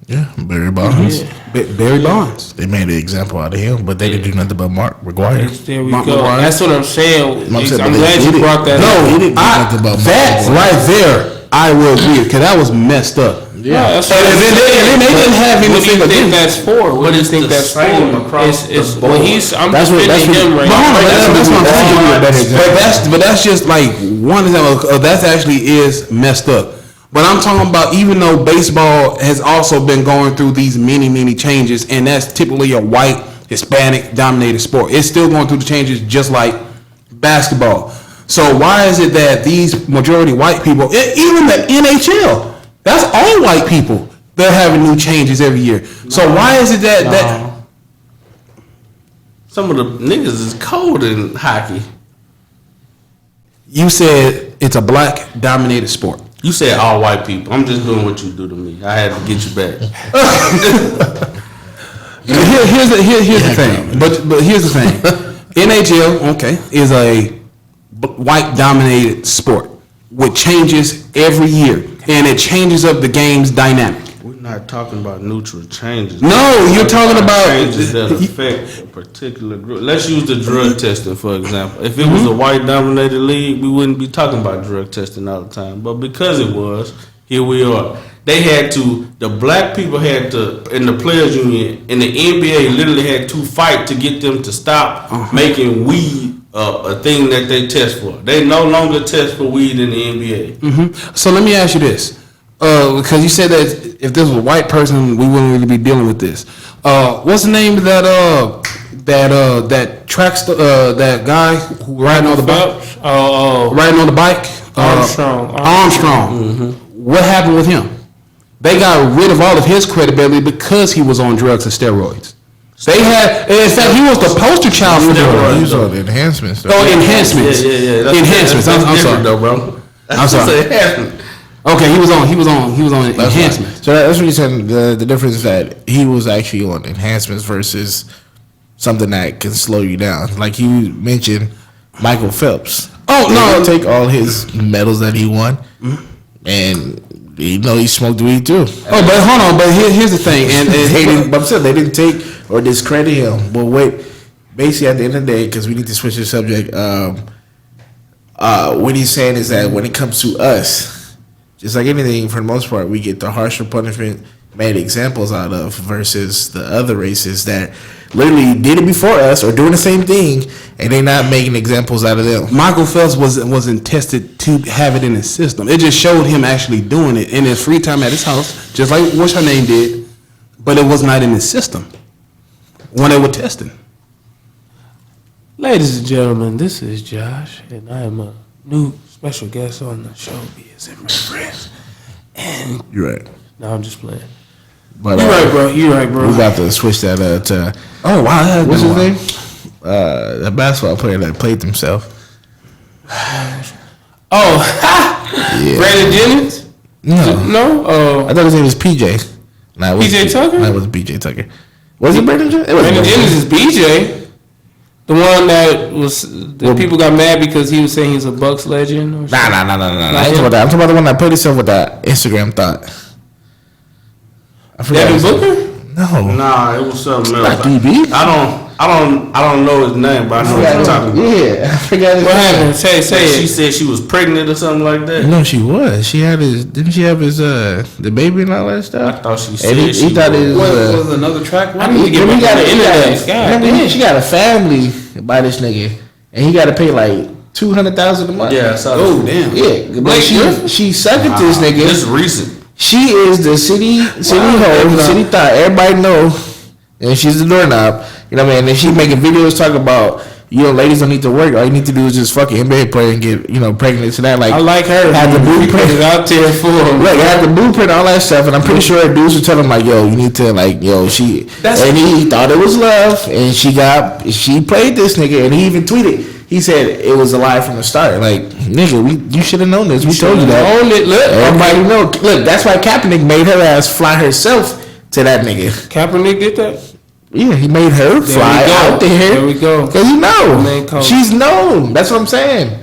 B: Yeah, Barry Bonds.
E: Yeah.
C: Barry Bonds.
B: They made an example out of him, but they didn't do nothing but Mark McGwire.
E: There we go. That's what I'm saying. I'm glad you brought that up.
B: No, he didn't do nothing but Mark
C: that
B: McGwire.
C: right there, I will agree, because that was messed up.
E: Yeah, that's
C: and then they didn't have anything.
E: What do you think that's for? What do you think that's for? I'm defending him right now.
C: That's what I'm saying. But that's just like one example. That actually is messed up. But I'm talking about, even though baseball has also been going through these many changes, and that's typically a white, Hispanic dominated sport, it's still going through the changes just like basketball. So why is it that these majority white people, even the NHL, that's all white people, they're having new changes every year. So why is it that
D: some of the niggas is cold in hockey?
C: You said it's a black dominated sport.
D: You said all white people. I'm just doing what you do to me. I had to get you back.
C: Here's the thing. But here's the thing. NHL, okay, is a white dominated sport. with changes every year, and it changes up the game's dynamic.
D: We're not talking about neutral changes.
C: No, you're talking about
D: changes that affect a particular group. Let's use the drug testing, for example. If it was a white-dominated league, we wouldn't be talking about drug testing all the time. But because it was, here we are. The black people had to, in the players union, in the NBA, literally had to fight to get them to stop making weed a thing that they test for. They no longer test for weed in the NBA.
C: So let me ask you this. Because you said that if this was a white person, we wouldn't really be dealing with this. What's the name of that that guy who riding on the bike? Riding on the bike? Armstrong. What happened with him? They got rid of all of his credibility because he was on drugs and steroids. They had, in fact, he was the poster child for
B: He was on enhancements.
C: Enhancements.
D: Yeah.
C: Enhancements. I'm sorry,
D: though, bro.
C: I'm sorry. Okay, he was on enhancements.
B: So that's what you're saying. The difference is that he was actually on enhancements versus something that can slow you down. Like you mentioned, Michael Phelps.
C: Oh no!
B: Take all his medals that he won, and he smoked weed too.
C: Oh, but hold on. But here's the thing, and
B: but I'm saying they didn't take or discredit him. But wait, basically at the end of the day, because we need to switch the subject. What he's saying is that when it comes to us. Just like anything, for the most part, we get the harsher punishment made examples out of versus the other races that literally did it before us or doing the same thing, and they not making examples out of them.
C: Michael Phelps wasn't tested to have it in his system. It just showed him actually doing it in his free time at his house, just like what's her name did, but it was not in his system when they were testing.
E: Ladies and gentlemen, this is Josh, and I am a new special guest on the show, BS and my friends. And
B: You're right.
E: no, I'm just playing.
B: But
E: You're right, bro.
B: We about to switch that to.
C: Oh wow!
B: What's his name? The basketball player that played himself.
E: Oh,
B: Yeah.
E: Brandon Jennings?
B: No.
E: Oh,
B: I thought his name was PJ. Nah, it was
E: PJ Tucker?
B: No, it was PJ Tucker. Was it Brandon Jennings? It was
E: Brandon Jennings is BJ. The one that people got mad because he was saying he's a Bucks legend. Or
B: Nah. I ain't talking about that. I'm talking about the one that played himself with that Instagram thought. I forgot.
E: Devin
B: his name.
E: Booker?
B: No.
D: Nah, it was something else.
B: Not DB.
D: I don't know his name, but I know what you're talking about.
B: Yeah, I forgot his
E: What
B: name.
E: happened? Say
D: She
E: it.
D: said she was pregnant or something like that.
B: No, she was. She had his. Didn't she have his the baby and all that
D: I
B: stuff?
D: thought she
B: And
D: said
B: he
D: she
B: thought his.
C: Was another track?
E: I need to get
B: he
E: back on the internet. God damn.
B: she got a family by this nigga, and he got to pay like $200,000 a month.
D: Yeah, I saw
C: Oh
D: that.
C: damn!
B: Yeah, but
E: Blake Griffin?
B: she sucked at this nigga.
D: This is recent.
B: She is the city hoe, city thought. Everybody know, and she's the doorknob. You know what I mean? And she making videos talking about, ladies don't need to work. All you need to do is just fuck an NBA player and get, pregnant. So that
E: I like her.
B: Had the
E: Put
B: blueprint
E: it out there for him.
B: Look, I had the blueprint, all that stuff, and I'm pretty sure dudes would tell him like, "Yo, you need to she." And he thought it was love, and she played this nigga, and he even tweeted. He said it was a lie from the start. Like, nigga, you should have known this. We told you that.
E: Own it. Look,
B: Everybody know. Look, that's why Kaepernick made her ass fly herself to that nigga.
E: Kaepernick did that.
B: Yeah, he made her fly out there.
E: There we go.
B: Cause she's known. That's what I'm saying.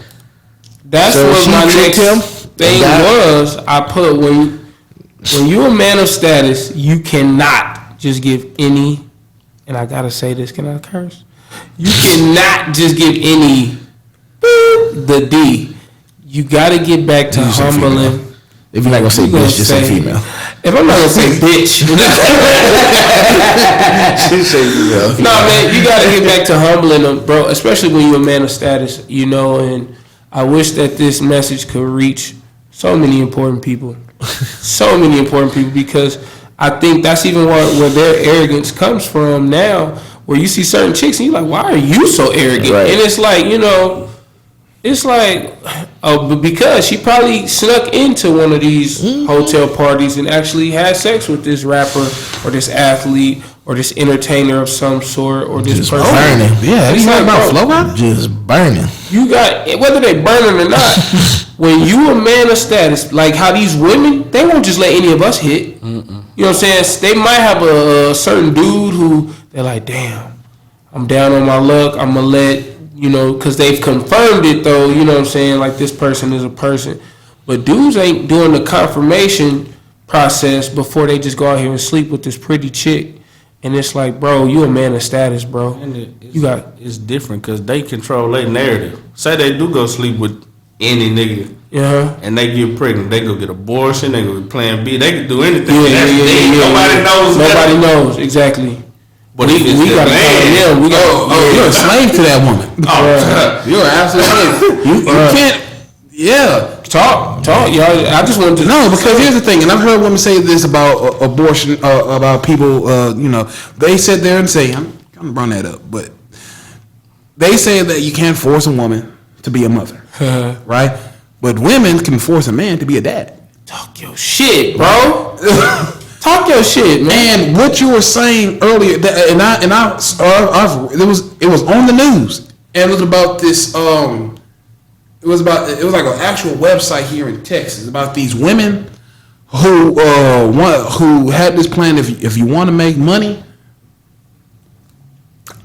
E: That's
B: So
E: what
B: she
E: my
B: tricked
E: next
B: him,
E: thing was. I put when you're a man of status, you cannot just give any. And I gotta say this. Can I curse? You cannot just give any the D. You gotta get back to humbling.
B: If you're not gonna say bitch, just say female.
E: If I'm not gonna say bitch, no man, you gotta get back to humbling them, bro. Especially when you're a man of status, And I wish that this message could reach so many important people, because I think that's even where their arrogance comes from now. Where you see certain chicks and you're like, why are you so arrogant?
B: Right.
E: And it's like, it's like, but because she probably snuck into one of these hotel parties and actually had sex with this rapper or this athlete or this entertainer of some sort or this
B: Just
E: person.
B: burning.
C: Yeah,
E: It's
C: you
E: like,
C: know about
E: bro,
C: Flow?
B: Just burning.
E: You got, whether they burning or not, when you a man of status, like how these women, they won't just let any of us hit. You know what I'm saying? They might have a certain dude who they're like, damn, I'm down on my luck. I'm going to let, because they've confirmed it though, you know what I'm saying? Like this person is a person. But dudes ain't doing the confirmation process before they just go out here and sleep with this pretty chick. And it's like, bro, you a man of status, bro.
D: It's different because they control their narrative. Say they do go sleep with any nigga, and they get pregnant, they go get abortion, they go get Plan B, they can do anything. Nobody knows.
E: Nobody knows exactly.
D: But
E: we gotta
D: man,
C: you're a slave to that woman. You're an absolute slave. You can't. Yeah.
E: Talk, y'all. I just wanted to
C: know because here's the thing, and I've heard women say this about abortion, about people. They sit there and say, I'm gonna bring that up, but they say that you can't force a woman to be a mother, right? But women can force a man to be a dad.
E: Talk your shit, bro. Talk your shit, man.
C: And what you were saying earlier, it was on the news, and it was about this. It was like an actual website here in Texas about these women who had this plan. If you want to make money,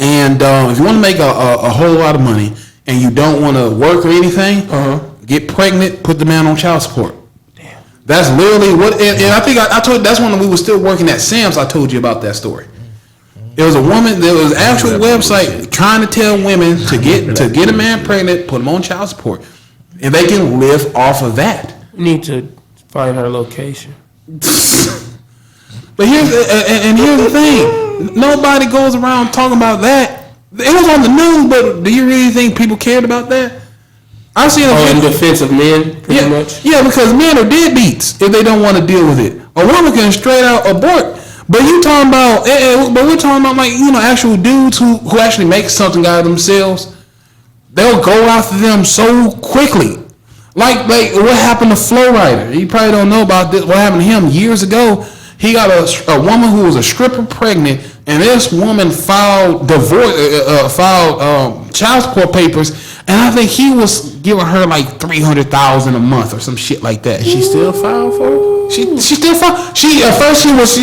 C: and if you want to make a whole lot of money, and you don't want to work or anything, get pregnant, put the man on child support.
E: Damn.
C: That's literally what. And I think I told that's when we were still working at Sam's. I told you about that story. It was a woman. There was an actual website trying to tell women to get a man pregnant, put him on child support, and they can live off of that.
E: We need to find her location.
C: But here's the thing: nobody goes around talking about that. It was on the news, but do you really think people cared about that? I see
E: in defense of men, pretty much.
C: Yeah, because men are deadbeats if they don't want to deal with it. A woman can straight out abort. But we're talking about like, actual dudes who actually make something out of themselves. They'll go after them so quickly. Like what happened to Flo Rida? You probably don't know about this. What happened to him years ago? He got a woman who was a stripper pregnant, and this woman filed child support papers, and I think he was giving her like $300,000 a month or some shit like that.
B: She still filed for it?
C: She still filed. At first she was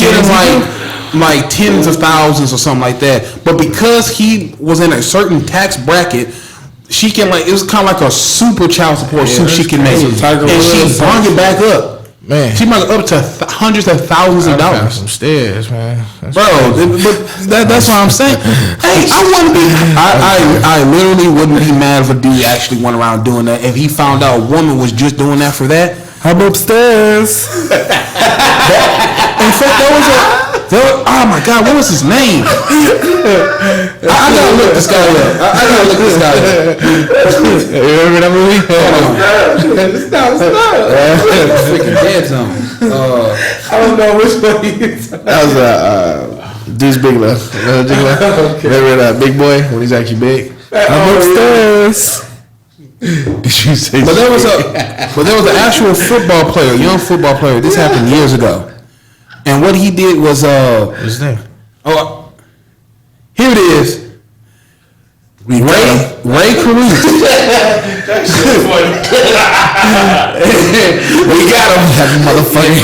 C: getting like tens of thousands or something like that. But because he was in a certain tax bracket, she can it was kind of like a super child support suit she can make, and she brought it back up.
B: Man,
C: she brought it up to hundreds of thousands of dollars.
B: Some stairs, man.
C: Bro, but that's what I'm saying. Hey, I literally wouldn't be mad if a dude actually went around doing that. If he found out a woman was just doing that for that, I'm upstairs. In fact, oh my God, what was his name? I gotta look this guy up. You remember that movie? Stop. Freaking dead zone. I don't know which one he is.
B: That was Deuce Bigler. Remember Big Boy when he's actually big? I'm upstairs. Did you say?
C: But there was an actual football player, young football player. This happened years ago. And what he did was
B: what's his name?
C: Oh, here it is. Ray Caruso.
B: That's so funny. We got him, that motherfucker.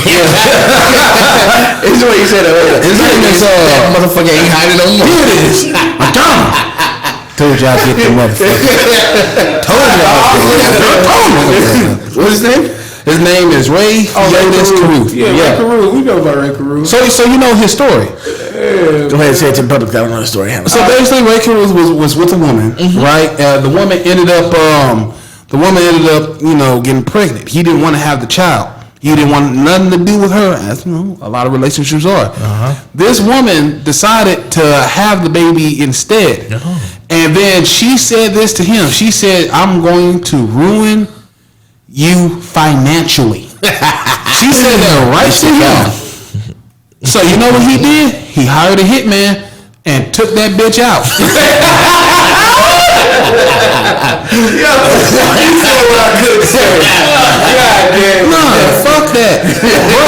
B: This is what you said earlier. His name is that motherfucker ain't hiding no more.
C: Here it is. I'm done. Told y'all to get the motherfucker. What's his name? His name is Ray Caruso.
E: Yeah, Ray Caruso. We know about Ray Caruso.
C: So you know his story.
B: Go ahead and say it to the public. I don't know the story.
C: So basically, Ray Caruso was with a woman, right? The woman ended up, getting pregnant. He didn't want to have the child. He didn't want nothing to do with her, as a lot of relationships are. This woman decided to have the baby instead, and then she said this to him. She said, "I'm going to ruin you financially." She said that right to him. So you know what he did? He hired a hitman and took that bitch out. Fuck that. Bro,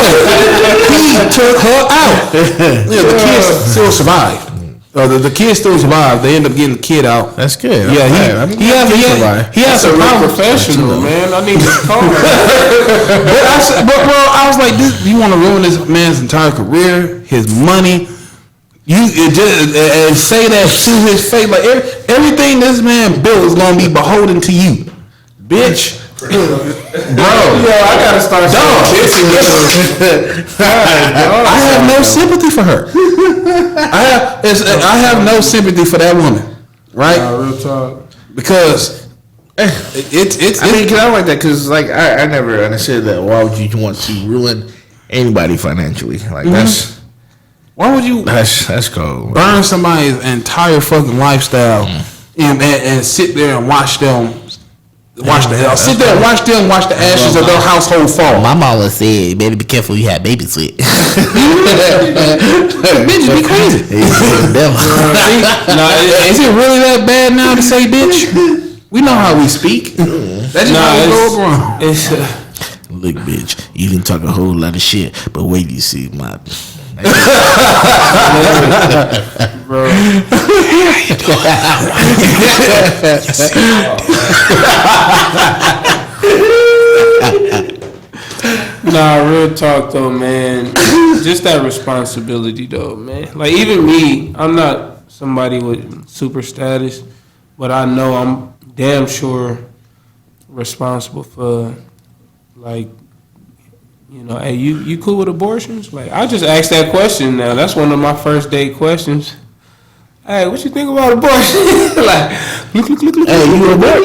C: he took her out. The kids still survived. The kids still survived. They ended up getting the kid out.
B: That's good.
C: Yeah, he has a
E: professional, man. I need to call him.
C: But bro, I was like, you want to ruin this man's entire career, his money? and say that to his face, like everything this man built is gonna be beholden to you, bitch. Bro, yo,
E: I gotta start
C: I have no sympathy for her. I have no sympathy for that woman, right?
E: Real talk.
C: Because it's.
B: I mean, cause I like that because like I never understood that. Why would you want to ruin anybody financially? Like that's.
C: Why would you?
B: That's cold.
C: Burn somebody's entire fucking lifestyle and sit there and watch them. Sit there and watch them watch the ashes of their household fall.
B: My mama said, "Baby, be careful. You have babies with."
C: Bitch, be crazy. Is it really that bad now to say bitch? We know how we speak. That's just how we go around.
B: Look, bitch, you can talk a whole lot of shit, but wait till you see my.
E: Bro. Nah, real talk though, man. Just that responsibility though, man. Like even me, I'm not somebody with super status, but I know I'm damn sure responsible for, like, you know, hey, you cool with abortions? Like, I just asked that question now. That's one of my first date questions. Hey, what you think about abortion? Like, look.
B: Hey, you abort?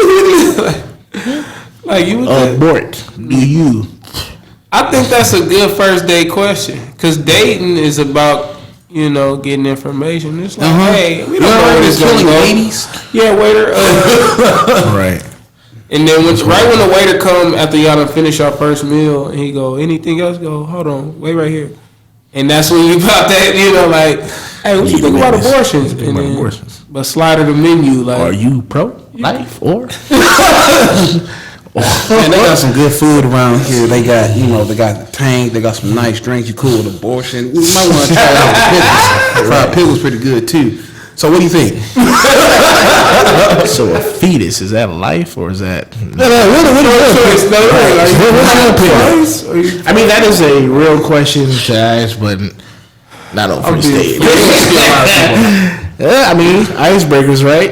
E: Like you
B: abort? Do you?
E: I think that's a good first date question, because dating is about, you know, getting information. It's like, hey, we don't know where this going to go.
C: Ladies?
E: Yeah, waiter.
B: Right.
E: And then when the waiter come after y'all done finish our first meal, and he go, anything else? Go, hold on, wait right here. And that's when you pop that, you know, like, hey, what you think about abortions? And then, but slide to the menu, like,
B: are you pro-life or?
C: Man, they got some good food around here. They got, you know, they got the tank. They got some nice drinks. You cool with abortion? You might want to try out the pickles. Fried pickles pretty good too. So what do you think?
B: So a fetus, is that life or is that? I mean, that is a real question to ask, but not on first date. I mean, icebreakers, right?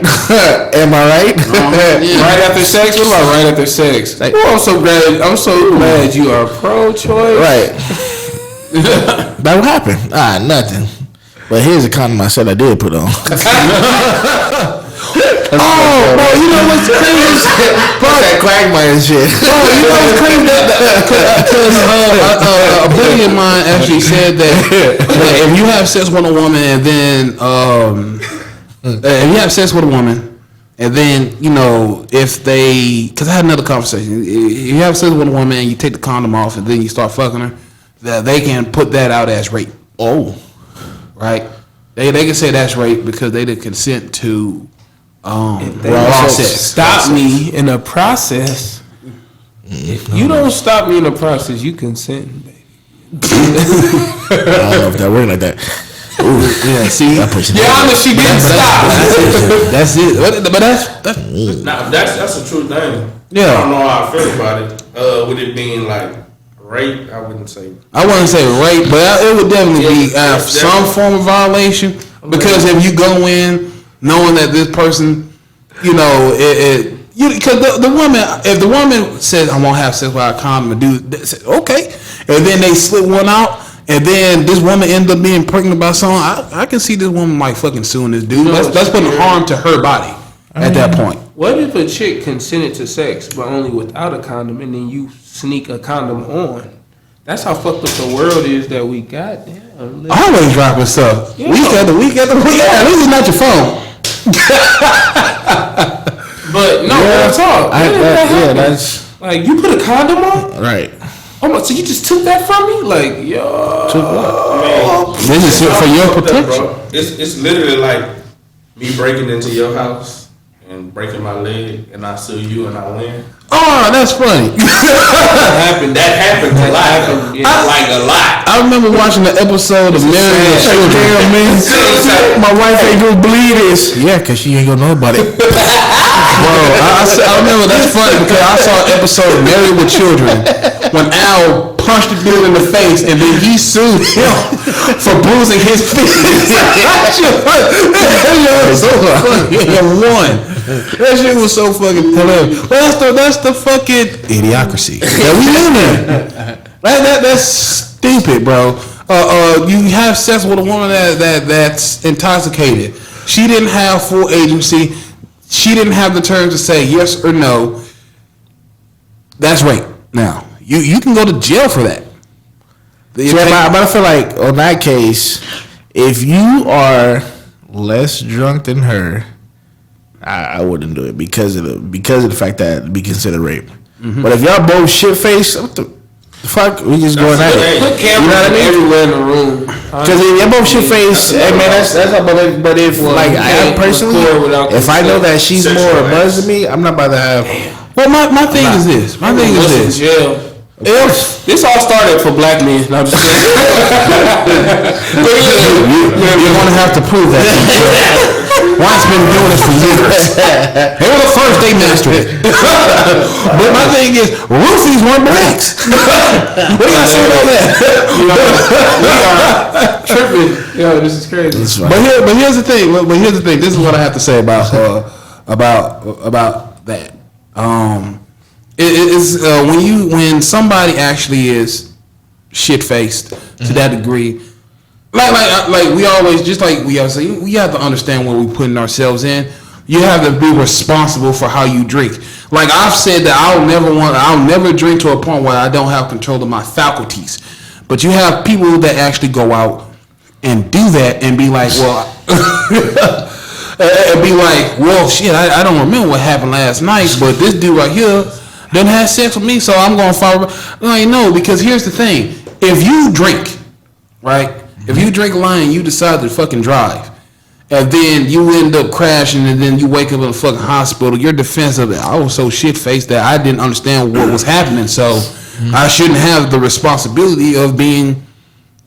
B: Am I right?
E: Right after sex? What about right after sex? Like, I'm so glad you are pro-choice.
B: Right. That would happen. Nothing. But here's a condom I said I did put on.
C: Bro, you know what's crazy?
B: Bro, that quagmire shit.
C: Bro, you know what's crazy? Because a buddy of mine actually said that if you have sex with a woman and then you know, if they, because I had another conversation, if you have sex with a woman and you take the condom off and then you start fucking her, that they can put that out as rape.
B: Oh.
C: Right? They can say that's rape because they didn't consent to process.
E: Stop me in a process. If you don't stop me in a process, you consent, baby.
B: I don't know if that worked like that. Ooh,
C: yeah, see,
E: she didn't stop.
C: That's it. But
D: that's a true thing.
C: Yeah,
D: I don't know how I feel about it. With it being like rape, I wouldn't say.
C: I wouldn't say rape, but it would definitely be some form of violation. Because if you go in knowing that this person, you know, because the woman, if the woman says I won't have sex without a condom, and dude said okay, and then they slip one out, and then this woman ends up being pregnant by someone, I can see this woman like fucking suing this dude. That's putting harm to her body at that point.
E: What if a chick consented to sex but only without a condom, and then you sneak a condom on? That's how fucked up the world is that we got. Damn,
C: always dropping stuff.
E: Yeah.
C: Week after week. This is not your phone.
E: But no, real talk.
B: That's
E: like you put a condom on,
B: right.
E: Oh my! So you just took that from me? Like, yo.
B: Took what?
D: Man,
C: this is for your protection.
D: It's literally like me breaking into your house and breaking my leg, and I sue you and I win.
C: Oh, that's funny.
D: That happened a lot. Like a lot.
C: I remember watching the episode of Married with Children.
B: My wife ain't gonna believe this. Yeah, cause she ain't gonna know about it.
C: Bro, I remember that's funny because I saw an episode of Married with Children, when Al punched the dude in the face and then he sued him for bruising his feet. That shit was so fucking won. That shit was so fucking hilarious. Well, that's the fucking idiocracy that we live in. That's stupid, bro. You have sex with a woman that's intoxicated. She didn't have full agency. She didn't have the terms to say yes or no. That's rape. Now you can go to jail for that.
B: But I feel like on that case, if you are less drunk than her, I wouldn't do it because of the fact that it'd be considered rape. Mm-hmm. But if y'all both shit faced, what the fuck? We just going at it.
E: Put cameras everywhere in the room.
B: Because if y'all both shit faced, hey man, that's not. But if I personally, if I know that she's more buzzed than me, I'm not about to have.
C: Well, my thing is this. My thing is this.
E: If this all started for black men, no, I'm just kidding.
C: You're gonna have to prove that. White's been doing this for years. They were the first, they mastered it. But my thing is, roofies weren't blacks. What do you gotta say about that?
E: We are tripping. Yo, this is crazy.
C: But here's the thing. This is what I have to say about that. It's when somebody actually is shit faced to that degree. Like we always say, we have to understand what we're putting ourselves in. You have to be responsible for how you drink. Like I've said that I'll never drink to a point where I don't have control of my faculties. But you have people that actually go out and do that and be like, shit, I don't remember what happened last night, but this dude right here done had sex with me, so I'm gonna follow. Like, no, because here's the thing: if you drink, right? If you drink lying, you decide to fucking drive, and then you end up crashing, and then you wake up in a fucking hospital. Your defense of it, I was so shit faced that I didn't understand what was happening, so I shouldn't have the responsibility of being,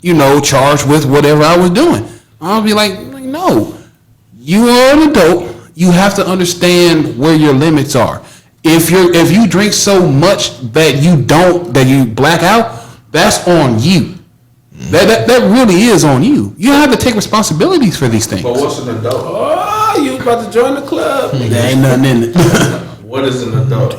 C: charged with whatever I was doing. I'll be like, no, you are an adult. You have to understand where your limits are. If you drink so much that you black out, that's on you. That really is on you. You have to take responsibilities for these things.
D: But what's an adult?
E: Oh, you about to join the club?
C: There ain't nothing in it.
D: What is an adult?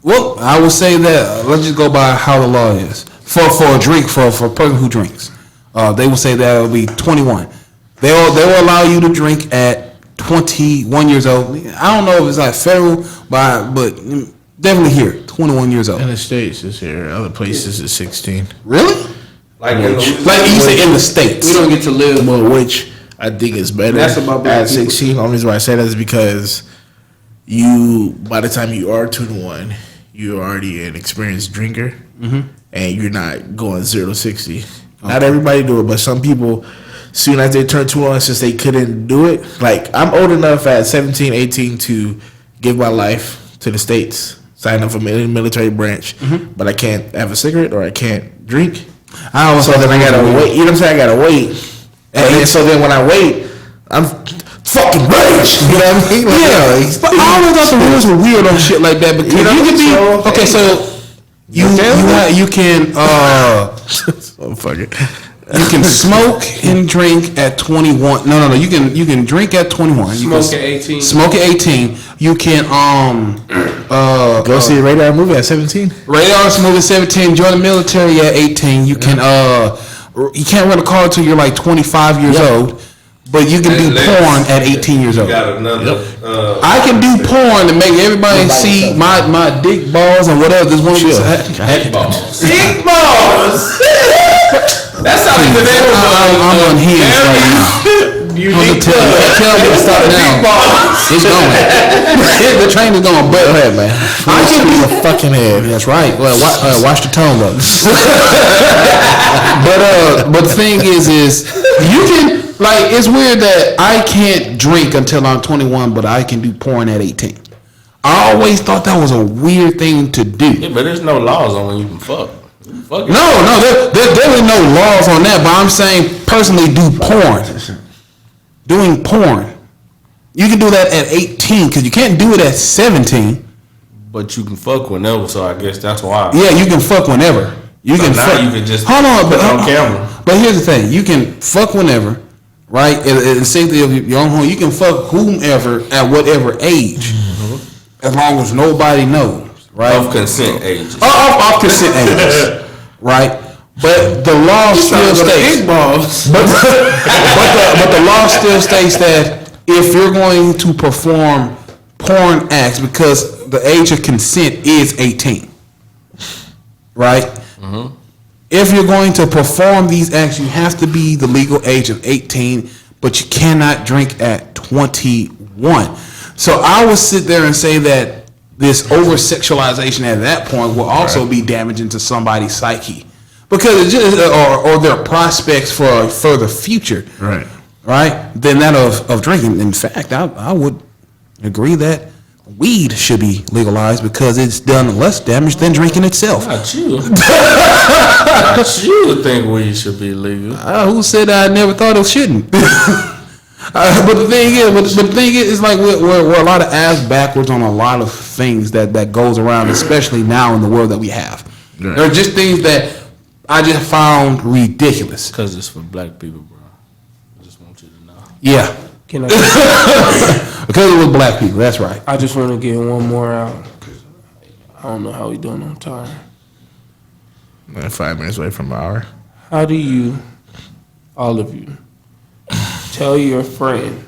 C: Well, I would say that let's just go by how the law is for a drink for a person who drinks. They will say that it will be 21. They will allow you to drink at 21 years old. I don't know if it's like federal, but definitely here, 21 years old.
B: In the States, it's here. Other places, it's 16.
C: Really?
D: Like
C: you say in the States.
E: We don't get to live.
B: Well, which I think is better.
E: That's about
B: at 16. The only reason why I say that is because by the time you are 21, you're already an experienced drinker, and you're not going 0 to 60. Okay. Not everybody do it, but some people, soon as they turn 21, since they couldn't do it, like I'm old enough at 17, 18 to give my life to the States, sign up for military branch, but I can't have a cigarette or I can't drink. So then I gotta wait. You know what I'm saying? I gotta wait. And then, so then when I wait, I'm fucking rage. You know what I mean? Like,
C: yeah. But I always thought the rules were weird on shit like that because you can be okay. So you can
B: fuck it.
C: You can smoke and drink at 21. No. You can drink at 21.
E: Smoke at 18.
C: Smoke at 18. You can
B: go see a radar movie at 17.
C: Radar movie at 17. Join the military at 18. You can you can't rent a car until you're like 25 years old. But you can do porn at 18 years old.
D: Got another.
C: I can do porn to make everybody see my dick balls and whatever. This one
D: Dick balls. Dick balls. That's not even there.
C: I'm unhinged right now.
E: You
C: tell me to stop now. It's going. The train is going. But go ahead, man.
B: I can be a fucking head.
C: That's right. Well, watch the tone though. But the thing is you can. Like, it's weird that I can't drink until I'm 21, but I can do porn at 18. I always thought that was a weird thing to do.
D: Yeah, but there's no laws on when you can fuck.
C: No, there's definitely no laws on that, but I'm saying personally do porn. Doing porn. You can do that at 18, because you can't do it at 17.
D: But you can fuck whenever, so I guess that's why.
C: Yeah, you can fuck whenever. You can fuck.
D: You can just
C: hold on, but
D: on camera.
C: But here's the thing: you can fuck whenever, right? And safety of your own home. You can fuck whomever at whatever age, as long as nobody knows, right?
D: Of consent ages.
C: Off consent ages, right? But the law still states. But the law still states that if you're going to perform porn acts, because the age of consent is 18, right? Mm-hmm. If you're going to perform these acts, you have to be the legal age of 18, but you cannot drink at 21. So I would sit there and say that this over-sexualization at that point will also be damaging to somebody's psyche, because it just, or their prospects for a further future, right? Than that of drinking. In fact, I would agree that weed should be legalized because it's done less damage than drinking itself.
D: Not you. Not you would think weed should be legal.
C: Who said I never thought it shouldn't? But the thing is, like we're a lot of ass backwards on a lot of things that goes around, especially now in the world that we have. Right. There are just things that I just found ridiculous.
D: Because it's for black people, bro. I just want you to know.
C: Yeah.
E: Can I?
C: Because it was black people. That's right.
E: I just want to get one more out. I don't know how we doing on time.
B: 5 minutes away from an hour.
E: How do you, all of you, tell your friend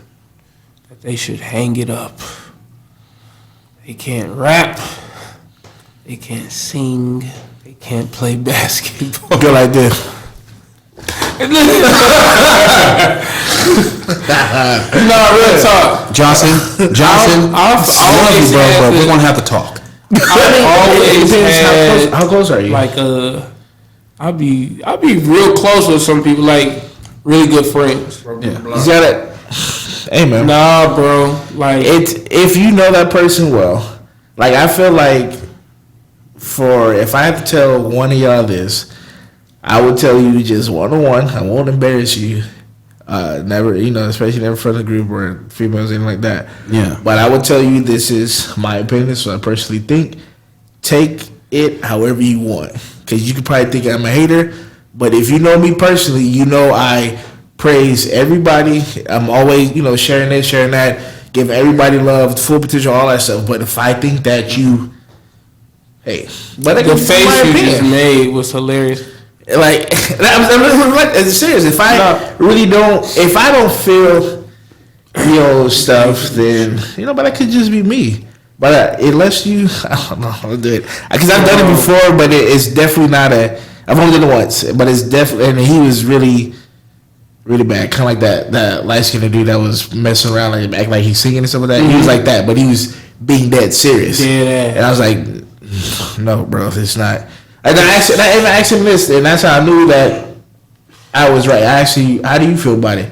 E: that they should hang it up? They can't rap. They can't sing. They can't play basketball.
B: Go like this.
E: No, real talk.
C: Johnson,
E: I've always
C: bro,
E: had
C: but
E: the,
C: we're gonna have to talk.
E: I've always had,
B: how close are you?
E: Like I'll be real close with some people, like really good friends.
B: Yeah. You got it. Hey man.
E: Nah, bro. Like
B: it's if you know that person well. Like I feel like if I have to tell one of y'all this, I would tell you just 1-on-1. I won't embarrass you. Never, especially never in front of a group or females, anything like that.
C: Yeah.
B: But I would tell you this is my opinion, so I personally think. Take it however you want. Because you could probably think I'm a hater, but if you know me personally, you know I praise everybody. I'm always, sharing this, sharing that, giving everybody love, full potential, all that stuff. But if I think that you, hey, but
E: the face you just made was hilarious.
B: Like, I'm serious. If I don't feel, stuff, then, but that could just be me. But unless I don't know how to do it. Because I've done it before, but it's definitely not I've only done it once, but it's definitely, and he was really, really bad. Kind of like that light-skinned dude that was messing around, like acting like he's singing and stuff like that. Mm-hmm. He was like that, but he was being dead serious.
E: Yeah.
B: And I was like, no, bro, it's not. And I asked him this, and that's how I knew that I was right. I asked you, how do you feel about it?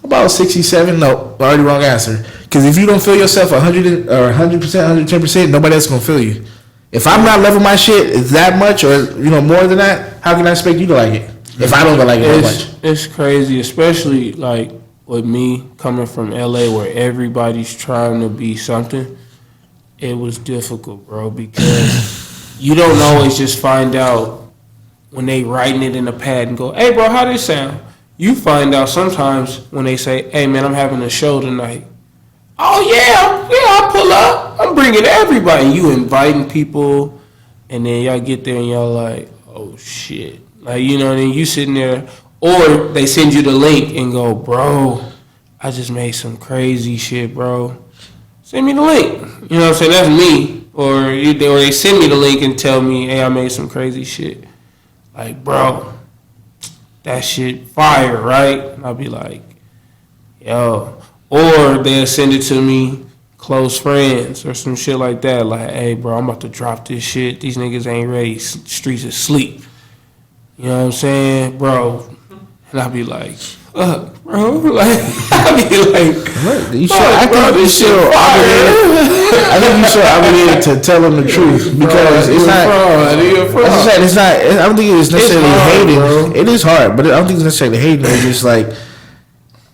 B: About 67. No, already wrong answer. Because if you don't feel yourself 100 or 100%, 110%, nobody else gonna feel you. If I'm not loving my shit that much, or more than that, how can I expect you to like it? If I don't like it that much,
E: it's crazy, especially like with me coming from LA, where everybody's trying to be something. It was difficult, bro, because you don't always just find out when they writing it in a pad and go, hey, bro, how this sound? You find out sometimes when they say, hey, man, I'm having a show tonight. Oh, yeah, I'll pull up. I'm bringing everybody. You inviting people, and then y'all get there and y'all like, oh, shit. Like, and then you sitting there, or they send you the link and go, bro, I just made some crazy shit, bro. Send me the link. You know what I'm saying? That's me. Or they send me the link and tell me, hey, I made some crazy shit. Like, bro, that shit fire, right? And I'll be like, yo. Or they'll send it to me, close friends or some shit like that. Like, hey, bro, I'm about to drop this shit. These niggas ain't ready. Streets asleep. You know what I'm saying? Bro. And I'll be like, bro. Like, I'll be like,
B: you sure? I think you should. I think you should obligated to tell them the truth, because it's not. It's not. I don't think it's necessarily hating. Bro. It is hard, but I don't think it's necessarily hating. It's just like,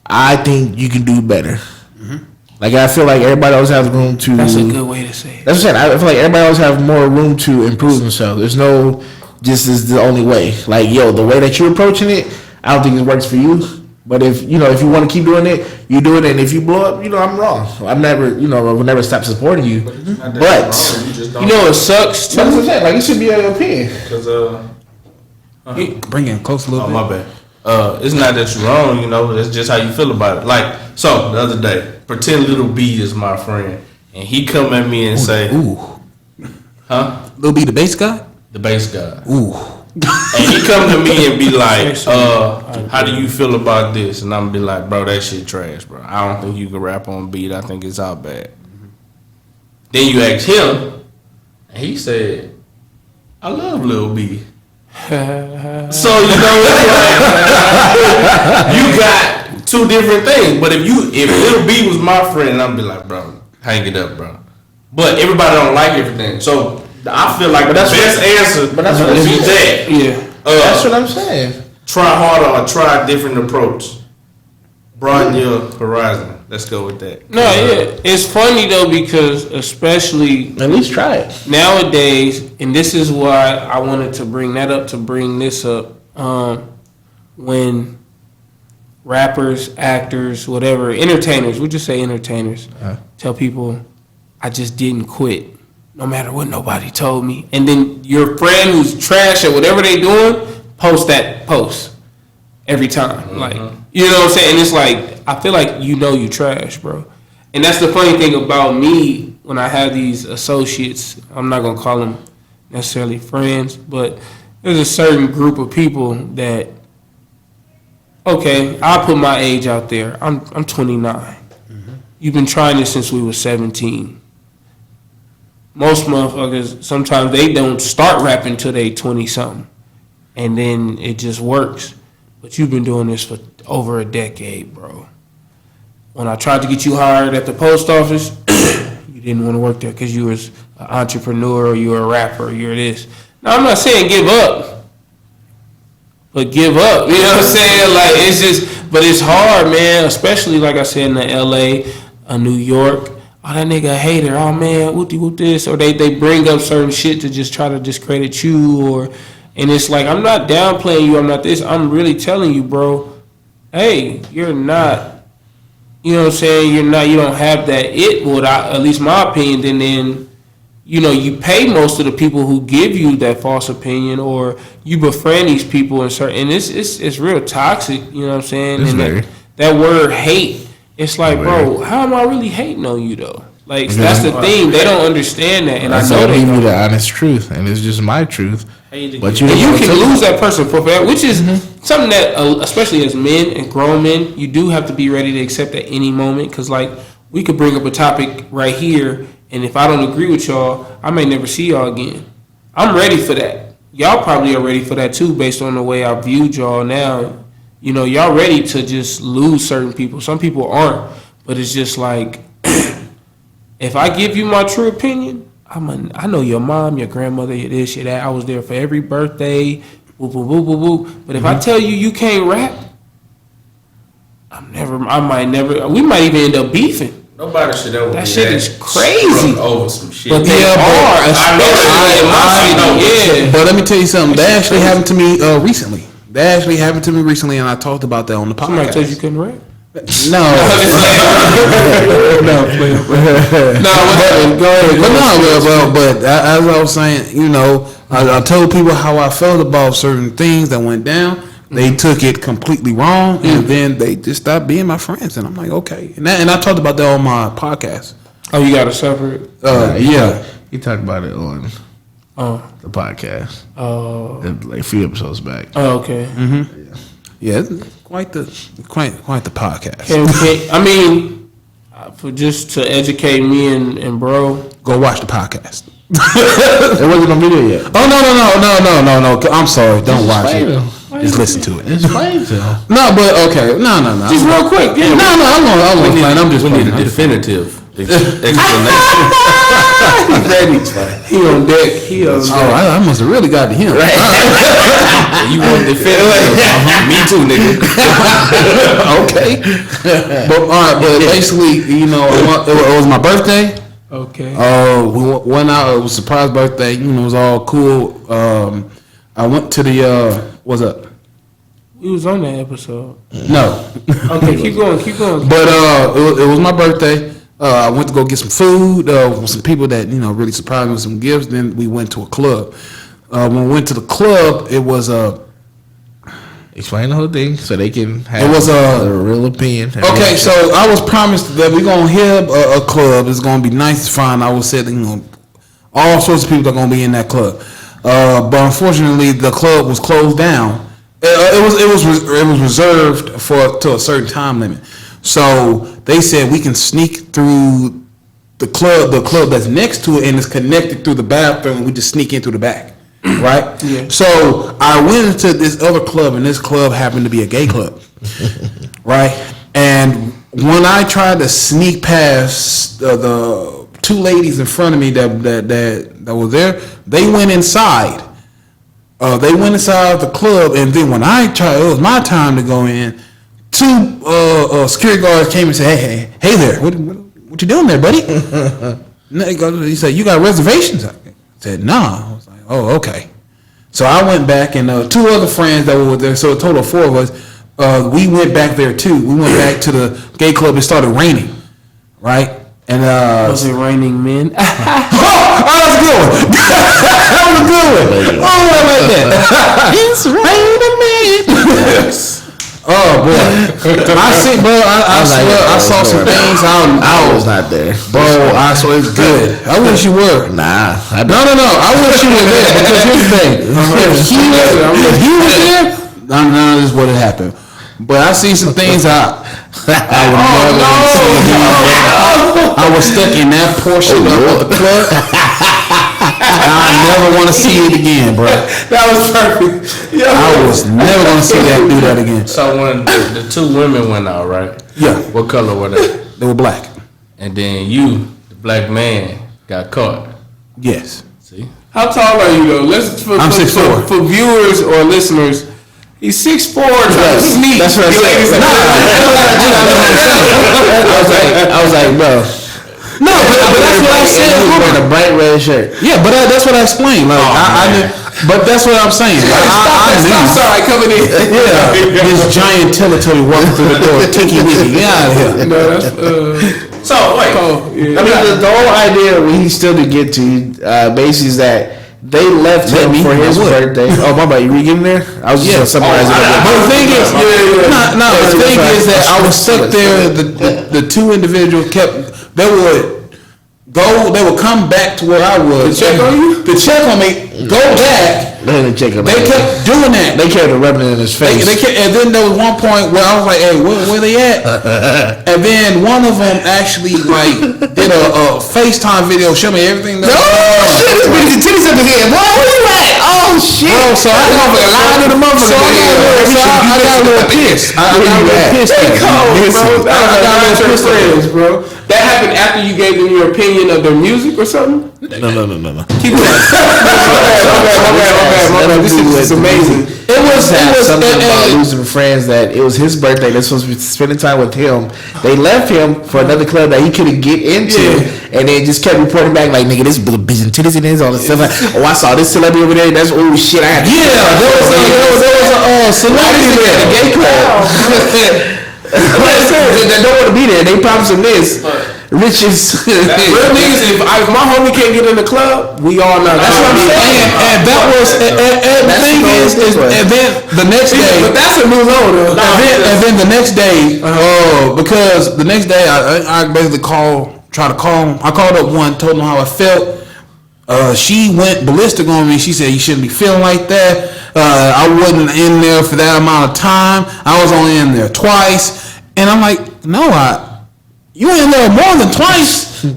B: I think you can do better. Mm-hmm. Like I feel like everybody else has room to.
E: That's a good way to say it.
B: That's what I'm saying. I feel like everybody else have more room to improve themselves. There's no just is the only way. Like the way that you're approaching it, I don't think it works for you. But if you want to keep doing it, you do it. And if you blow up, I'm wrong. I'm never, I will never stop supporting you. But
E: it sucks too.
B: That's what I'm saying. Like it should be your opinion.
D: Because
C: bring it close a little bit.
D: My bad. It's not that you're wrong, it's just how you feel about it. Like, so the other day, pretend Little B is my friend, and he come at me and say, huh?
C: Little B, the bass guy?
D: The bass guy.
C: Ooh.
D: And he come to me and be like, how do you feel about this? And I'm be like, bro, that shit trash, bro. I don't think you can rap on beat. I think it's all bad. Then you ask him, and he said, I love Lil B. So it's like you got two different things. But if Lil B was my friend, I'd be like, bro, hang it up, bro. But everybody don't like everything. So I feel like the best answer would be that.
E: Yeah.
B: That's what I'm saying.
D: Try harder or try a different approach. Broaden your horizon. Let's go with that.
E: No, yeah. It's funny though because especially
B: at least try it.
E: Nowadays, and this is why I wanted to bring that up to bring this up. When rappers, actors, whatever, entertainers, we'll just say entertainers, tell people, I just didn't quit. No matter what nobody told me. And then your friend who's trash at whatever they doing, post that post every time. Mm-hmm. Like, you know what I'm saying? And it's like, I feel like you trash, bro. And that's the funny thing about me when I have these associates. I'm not going to call them necessarily friends, but there's a certain group of people that, okay, I'll put my age out there. I'm 29. Mm-hmm. You've been trying this since we were 17. Most motherfuckers, sometimes they don't start rapping till they 20-something. And then it just works. But you've been doing this for over a decade, bro. When I tried to get you hired at the post office, you didn't want to work there because you was an entrepreneur or you were a rapper or you're this. Now, I'm not saying give up. But give up. You know what I'm saying? Like, it's just, but it's hard, man. Especially, like I said, in the LA, New York. Oh, that nigga a hater. Oh, man, whoop this. Or they bring up certain shit to just try to discredit you. And it's like, I'm not downplaying you. I'm not this. I'm really telling you, bro, hey, you're not, you know what I'm saying? You don't have that it, well, at least my opinion. Then, you pay most of the people who give you that false opinion or you befriend these people and it's real toxic, you know what I'm saying? And that word hate. It's like, bro, how am I really hating on you though? Like that's the thing. They don't understand that, and I know they
B: give you the honest truth, and it's just my truth.
E: But you can lose that person for that, which is something that, especially as men and grown men, you do have to be ready to accept at any moment. Because like we could bring up a topic right here, and if I don't agree with y'all, I may never see y'all again. I'm ready for that. Y'all probably are ready for that too, based on the way I viewed y'all now. Y'all ready to just lose certain people. Some people aren't, but it's just like, if I give you my true opinion, I know your mom, your grandmother, your this, your that. I was there for every birthday, woo, woo, woo, woo, woo. But if I tell you can't rap, we might even end up beefing.
D: Nobody should ever.
E: That shit is crazy.
D: Over some shit.
E: But they are, especially in my city.
C: But let me tell you something. That actually happened to me recently. And I talked about that on the podcast.
E: Somebody told you couldn't rap?
C: No. But as I was saying, I told people how I felt about certain things that went down. They took it completely wrong, and then they just stopped being my friends. And I'm like, okay. And I talked about that on my podcast.
E: Oh, you got a separate?
C: Yeah.
B: He talked about it on the podcast. Like a few episodes back.
E: Oh, okay.
C: Mm-hmm. Yeah, quite the podcast.
E: For just to educate me and bro,
C: go watch the podcast.
B: It wasn't on video yet.
C: Oh no! I'm sorry. Don't watch it. Just listen to it.
B: Explain to him.
C: No, but okay. No.
E: Just real quick.
C: No. I'm just.
D: We need a definitive. explanation.
E: He's ready. He on deck. He on deck.
C: I must have really got to him. Right.
E: You want to defend me too, nigga.
C: Okay. But all right, but basically, you know, it was my birthday.
E: Okay.
C: We went out. It was a surprise birthday. You know, it was all cool. I went to the what's up?
E: We was on that episode.
C: No.
E: Okay, keep going.
C: But it was my birthday. I went to go get some food with some people that, you know, really surprised me with some gifts. Then we went to a club. When we went to the club, it was
B: Explain the whole thing so they can have
C: It was
B: a real opinion.
C: Okay, so I was promised that we're gonna hit a club. It's gonna be nice, fun. I was said, you know, all sorts of people are gonna be in that club. But unfortunately, the club was closed down. It was reserved to a certain time limit. So they said we can sneak through the club that's next to it, and it's connected through the bathroom. And we just sneak in through the back. Right?
E: Yeah.
C: So I went into this other club, and this club happened to be a gay club. Right? And when I tried to sneak past the two ladies in front of me that were there, they went inside. They went inside the club, and then when it was my time to go in, two security guards came and said, hey there, what you doing there, buddy? He said, you got reservations? I said, nah. I was like, oh, okay. So I went back, and two other friends that were there, so a total of four of us, we went back there too. We went back to the gay club. It started raining, right? And
E: was it raining men?
C: that was a good one. That was a good one. Oh, I like that. It's raining men. Oh boy, I see, bro. I swear, I saw some things.
B: I was not there,
C: bro. I swear it's good. I wish you were.
B: Nah,
C: no. I wish you were there because here's the thing. If he was there, none of this would have happened. But I see some things I was stuck in that portion of the club. I never want to see it again, bro.
E: That was perfect. Yeah.
C: I was never going to see that do that again.
D: So when the two women went out, right?
C: Yeah.
D: What color were they?
C: They were black.
D: And then you, the black man, got caught.
C: Yes.
D: See?
E: How tall are you though?
C: I'm 6'4".
E: For viewers or listeners, he's 6'4". Trying to sneak.
B: That's what I said. I was like, bro.
C: No, but that's what I said.
B: Wearing a bright red shirt.
C: Yeah, but that's what I explained. Like I knew, but that's what I'm saying. Like, I knew.
E: Sorry, coming in.
C: Yeah, this giant Teletubby walking through the door, tinky winky. Get out of here.
E: No, that's
D: So wait.
B: I mean, the whole idea we still didn't get to basically is that they left him for his birthday. Oh, my bad, you getting there? I was just summarizing it.
C: But the thing is, the thing is that I was stuck there. The two individuals they would come back to where I was.
E: To check on you?
C: To check on me, go back.
B: They didn't check him.
C: They kept doing that.
B: They kept rubbing it in his face.
C: And then there was one point where I was like, "Hey, where they at?" And then one of them actually did a FaceTime video, show me everything.
B: Oh shit! This bitch titties up again. Boy, where you at? Oh shit!
C: Bro, so I got a little pissed. I got a little pissed.
E: I got your friends, bro. That happened after you gave them your opinion of their music or something?
B: No.
E: Keep going. Okay. This is amazing.
B: It was something about losing friends that it was his birthday. They're supposed to be spending time with him. They left him for another club that he couldn't get into, and they just kept reporting back like, "Nigga, this bitch and titties and this all this stuff." Like, oh, I saw this celebrity over there. That's shit. I had there was a celebrity there, a gay club. They don't want to be there. They promised him this. Riches.
E: Real niggas, if my homie can't get in the club, we all know.
C: That's what I'm saying. And that was, and the thing is, and then the next day.
E: But that's a new low though.
C: And then the next day, because the next day I basically tried to call him. I called up one, told him how I felt. She went ballistic on me. She said, "You shouldn't be feeling like that. I wasn't in there for that amount of time. I was only in there twice." And I'm like, "No, you in there more than twice." I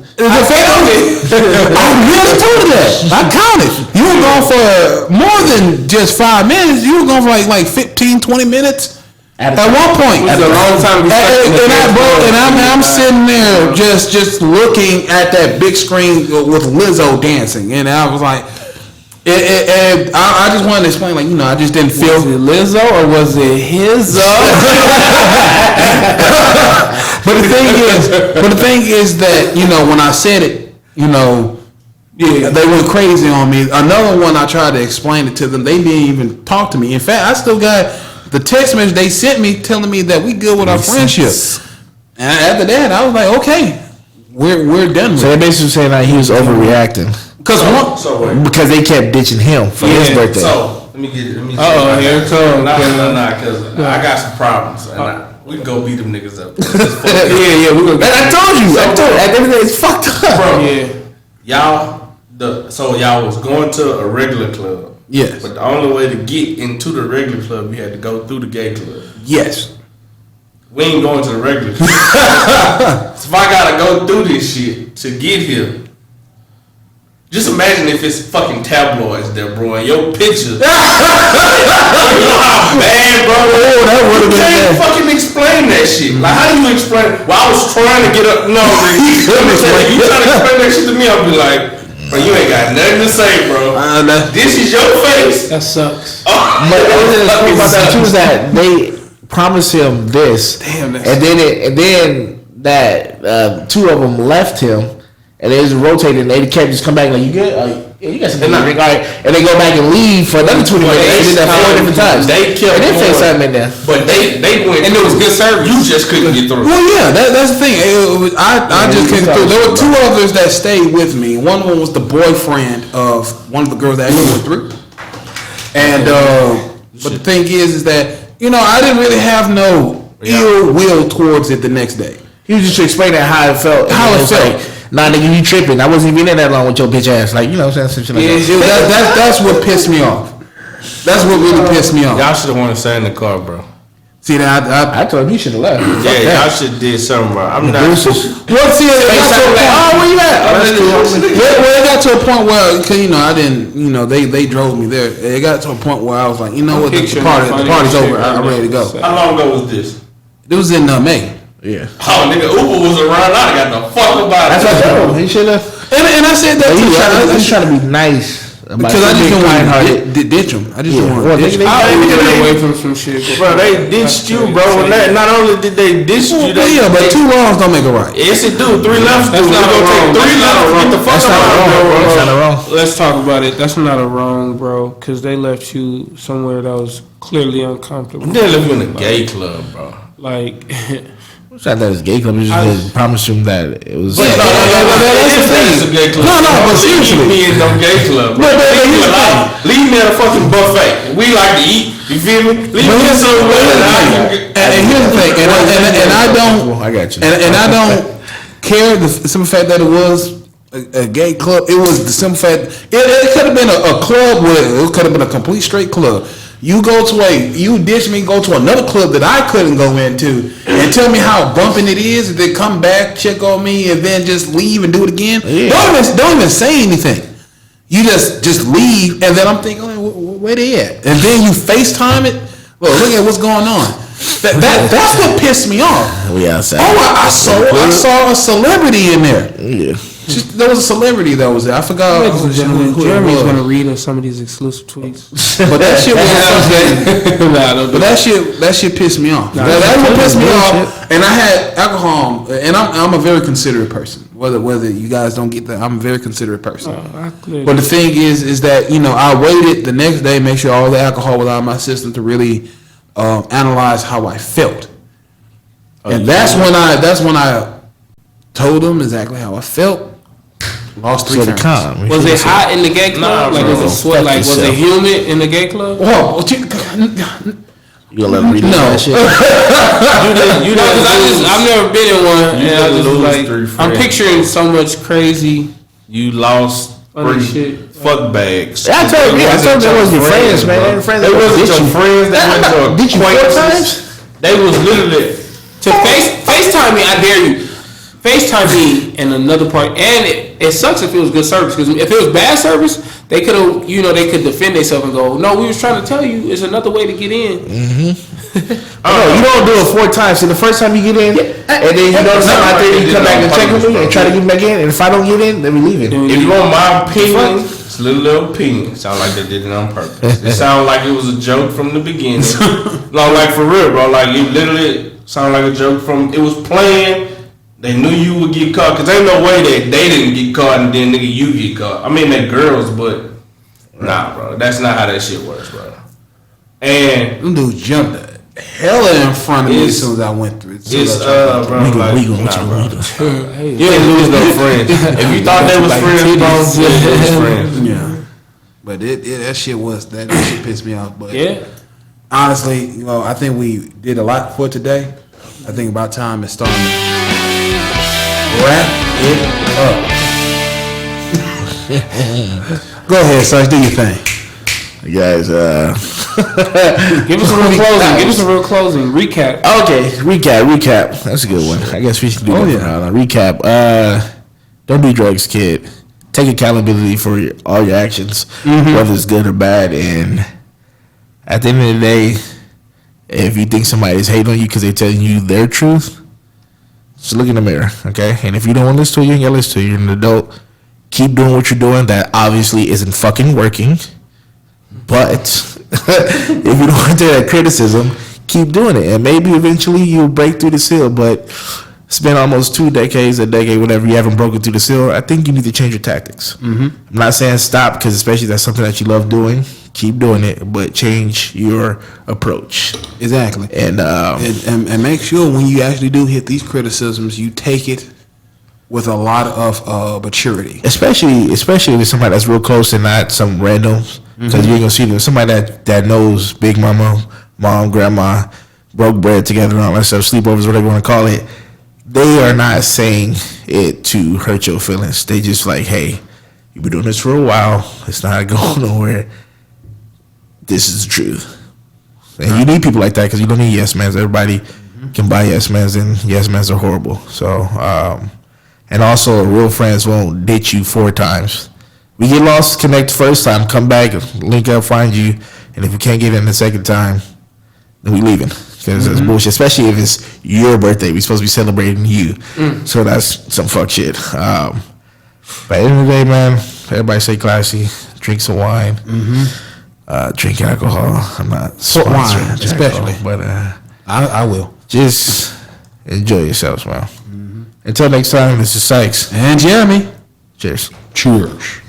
C: really told her that. I counted. You were gone for more than just 5 minutes. You were gone for like 15, 20 minutes. At one point,
E: it was a long time.
C: I'm sitting there just looking at that big screen with Lizzo dancing, and I was like, I just wanted to explain, like, I just didn't feel.
E: Was it Lizzo or was it his?
C: But the thing is that when I said it, they went crazy on me. Another one, I tried to explain it to them. They didn't even talk to me. In fact, I still got the text message they sent me telling me that we good with our friendship. And after that, I was like, okay, we're done with it.
B: So they're basically saying that he was overreacting. Because they kept ditching him for his birthday.
D: So let me here it
E: comes.
D: Nah, because I got some problems. And we can go beat them niggas up.
E: We gonna.
B: I told you. At the end of the day, it's fucked up.
D: Bro, y'all was going to a regular club.
C: Yes.
D: But the only way to get into the regular club, you had to go through the gay club.
C: Yes.
D: We ain't going to the regular club. So if I gotta go through this shit to get here. Just imagine if it's fucking tabloids there, bro, and your picture. You know how bad, bro.
C: That would have been bad.
D: You can't fucking explain that shit. Like, how do you explain? Well, I was trying to get up. No, you trying to explain that shit to me? I'll be like, bro, you ain't got nothing to say, bro. This is your face.
E: That sucks.
B: But about that too is that they promised him this, and then that two of them left him. And they just rotated, and they kept just come back like, you good? You got something to drink, all right. And they go back and leave for another 20 minutes. They did that 4 different times.
D: They kept
B: and then FaceTime in there.
D: But they went, and it was good service. You just couldn't get through.
C: Well, yeah, that's the thing. I just couldn't get through. There were two others that stayed with me. One of them was the boyfriend of one of the girls that actually went through. And but the thing is that I didn't really have no ill will towards it the next day.
B: He was just explaining how it felt. Like, nah, nigga, you tripping. I wasn't even in that long with your bitch ass. Like, what I'm saying?
C: That's what pissed me off. That's what really pissed me off.
D: Y'all should have wanted to stay in the car, bro.
C: See that? I
B: told him you should have left.
D: Yeah, y'all should have did something, bro. I'm not.
C: Well, see, it got to a point.
B: Where you at?
C: Well, it got to a point where, cause I didn't, they drove me there. It got to a point where I was like, you know what, the party's over. I'm ready to go.
D: How long ago was this?
C: It was in May.
B: Yeah.
D: Oh, nigga, Uber was around. I got no fuck about it.
B: That's what I told him. He should have.
C: And I said that too.
B: He's trying to be nice.
C: Because I just don't want to ditch him. I just don't want to ditch him.
E: I was getting away from some shit.
D: Bro, they ditched you, bro. Not only did they ditch you,
C: but 2 wrongs don't make a right.
D: Yes, it do. 3 left. That's not a wrong. 3 left. Get the fuck out, bro.
E: Let's talk about it. That's not a wrong, bro. Because they left you somewhere that was clearly uncomfortable.
D: They left you in a gay club, bro.
E: Like.
B: It's not that it's gay club. It's just promised him that it was.
D: That's the thing. It's a gay club.
C: No, but seriously,
D: me in no gay club. Leave me at a fucking buffet. We like to eat. You feel me? Leave me somewhere.
C: And here's the thing. And I don't.
B: I got you.
C: And I don't care the simple fact that it was a gay club. It was the simple fact. It could have been a club where it could have been a complete straight club. You ditch me, go to another club that I couldn't go into, and tell me how bumping it is, and then come back, check on me, and then just leave and do it again. Yeah. Don't even say anything. You just leave, and then I'm thinking, where they at? And then you FaceTime it. Well, look at what's going on. That's what pissed me off.
B: We outside.
C: I saw a celebrity in there.
B: Yeah.
C: There was a celebrity that was there. I forgot.
E: Ladies and gentlemen, Jeremy's going to read us some of these exclusive tweets.
C: But that shit was But that shit pissed me off. That what pissed me off. And I had alcohol, and I'm a very considerate person. Whether you guys don't get that, I'm a very considerate person. But the thing is that I waited the next day, make sure all the alcohol was out of my system to really analyze how I felt. And that's when I told them exactly how I felt. Lost 3 times.
E: Was it hot in the gay club? Like was it sweat? Like was it humid in the gay club?
C: Well,
B: you gonna let me read that shit?
E: I've never been in one. And I just I'm picturing so much crazy.
D: You lost 3 fuck bags.
B: I told you it was your friends, man.
D: They wasn't your friends. That was
B: your acquaintances.
D: They was literally
E: to FaceTime me. I dare you. FaceTime me in another part, and it sucks if it was good service, because if it was bad service, they could have, they could defend themselves and go, no, we was trying to tell you, it's another way to get in.
B: Mm-hmm. No, you don't do it 4 times. So the first time you get in, and then you notice I'm out there, you come back and check with me and try to get back in. And if I don't get in, then we leaving.
D: If you want my opinion, it's a little opinion. Sound like they did it on purpose. It sounded like it was a joke from the beginning. No, like for real, bro. Like it literally sounded like a joke from. It was planned. They knew you would get caught. Cause ain't no way that they didn't get caught and then nigga you get caught. I mean they girls, but nah, bro. That's not how that shit works, bro. And
C: them dudes jumped hella in front of me as soon as I went through it.
D: It's bro, bro.
B: You
D: didn't lose no friends. If you thought they was friends, bro, they was friends.
C: Yeah. But that shit pissed me off. But
E: yeah,
C: honestly, I think we did a lot for today. I think about time it's starting to wrap it up. Go ahead, Sarge, do your thing.
B: You guys,
E: give us a real closing. Give us a real closing. Recap.
B: Okay, recap. That's a good one. I guess we should do that. Recap. Don't do drugs, kid. Take accountability for all your actions, whether it's good or bad. And at the end of the day, if you think somebody is hating on you because they're telling you their truth, just look in the mirror, okay? And if you don't want to listen to it, you ain't got to listen to it. You're an adult. Keep doing what you're doing. That obviously isn't fucking working. But if you don't want to take that criticism, keep doing it. And maybe eventually you'll break through the seal. But it's been almost 2 decades, a decade, whatever, you haven't broken through the seal. I think you need to change your tactics. I'm not saying stop, because especially that's something that you love doing. Keep doing it, but change your approach.
C: Exactly. And make sure when you actually do hit these criticisms, you take it with a lot of maturity.
B: Especially if it's somebody that's real close and not some randoms. Because you ain't gonna see them. Somebody that knows Big Mama, Mom, Grandma, broke bread together and all that stuff, sleepovers, whatever you want to call it. They are not saying it to hurt your feelings. They just like, hey, you've been doing this for a while. It's not going nowhere. This is the truth. And you need people like that because you don't need yes mans. Everybody can buy yes mans, and yes mans are horrible. So, and also real friends won't ditch you 4 times. We get lost, connect first time, come back, link up, find you, and if you can't get in the second time, then we leaving. Because that's bullshit, especially if it's your birthday. We're supposed to be celebrating you. So that's some fuck shit. But at the end of the day, man, everybody stay classy, drink some wine, drink alcohol. I'm not sponsoring
C: wine, especially.
B: But
C: I will.
B: Just enjoy yourselves, man. Until next time, this is Sykes.
C: And Jeremy.
B: Cheers.
C: Cheers.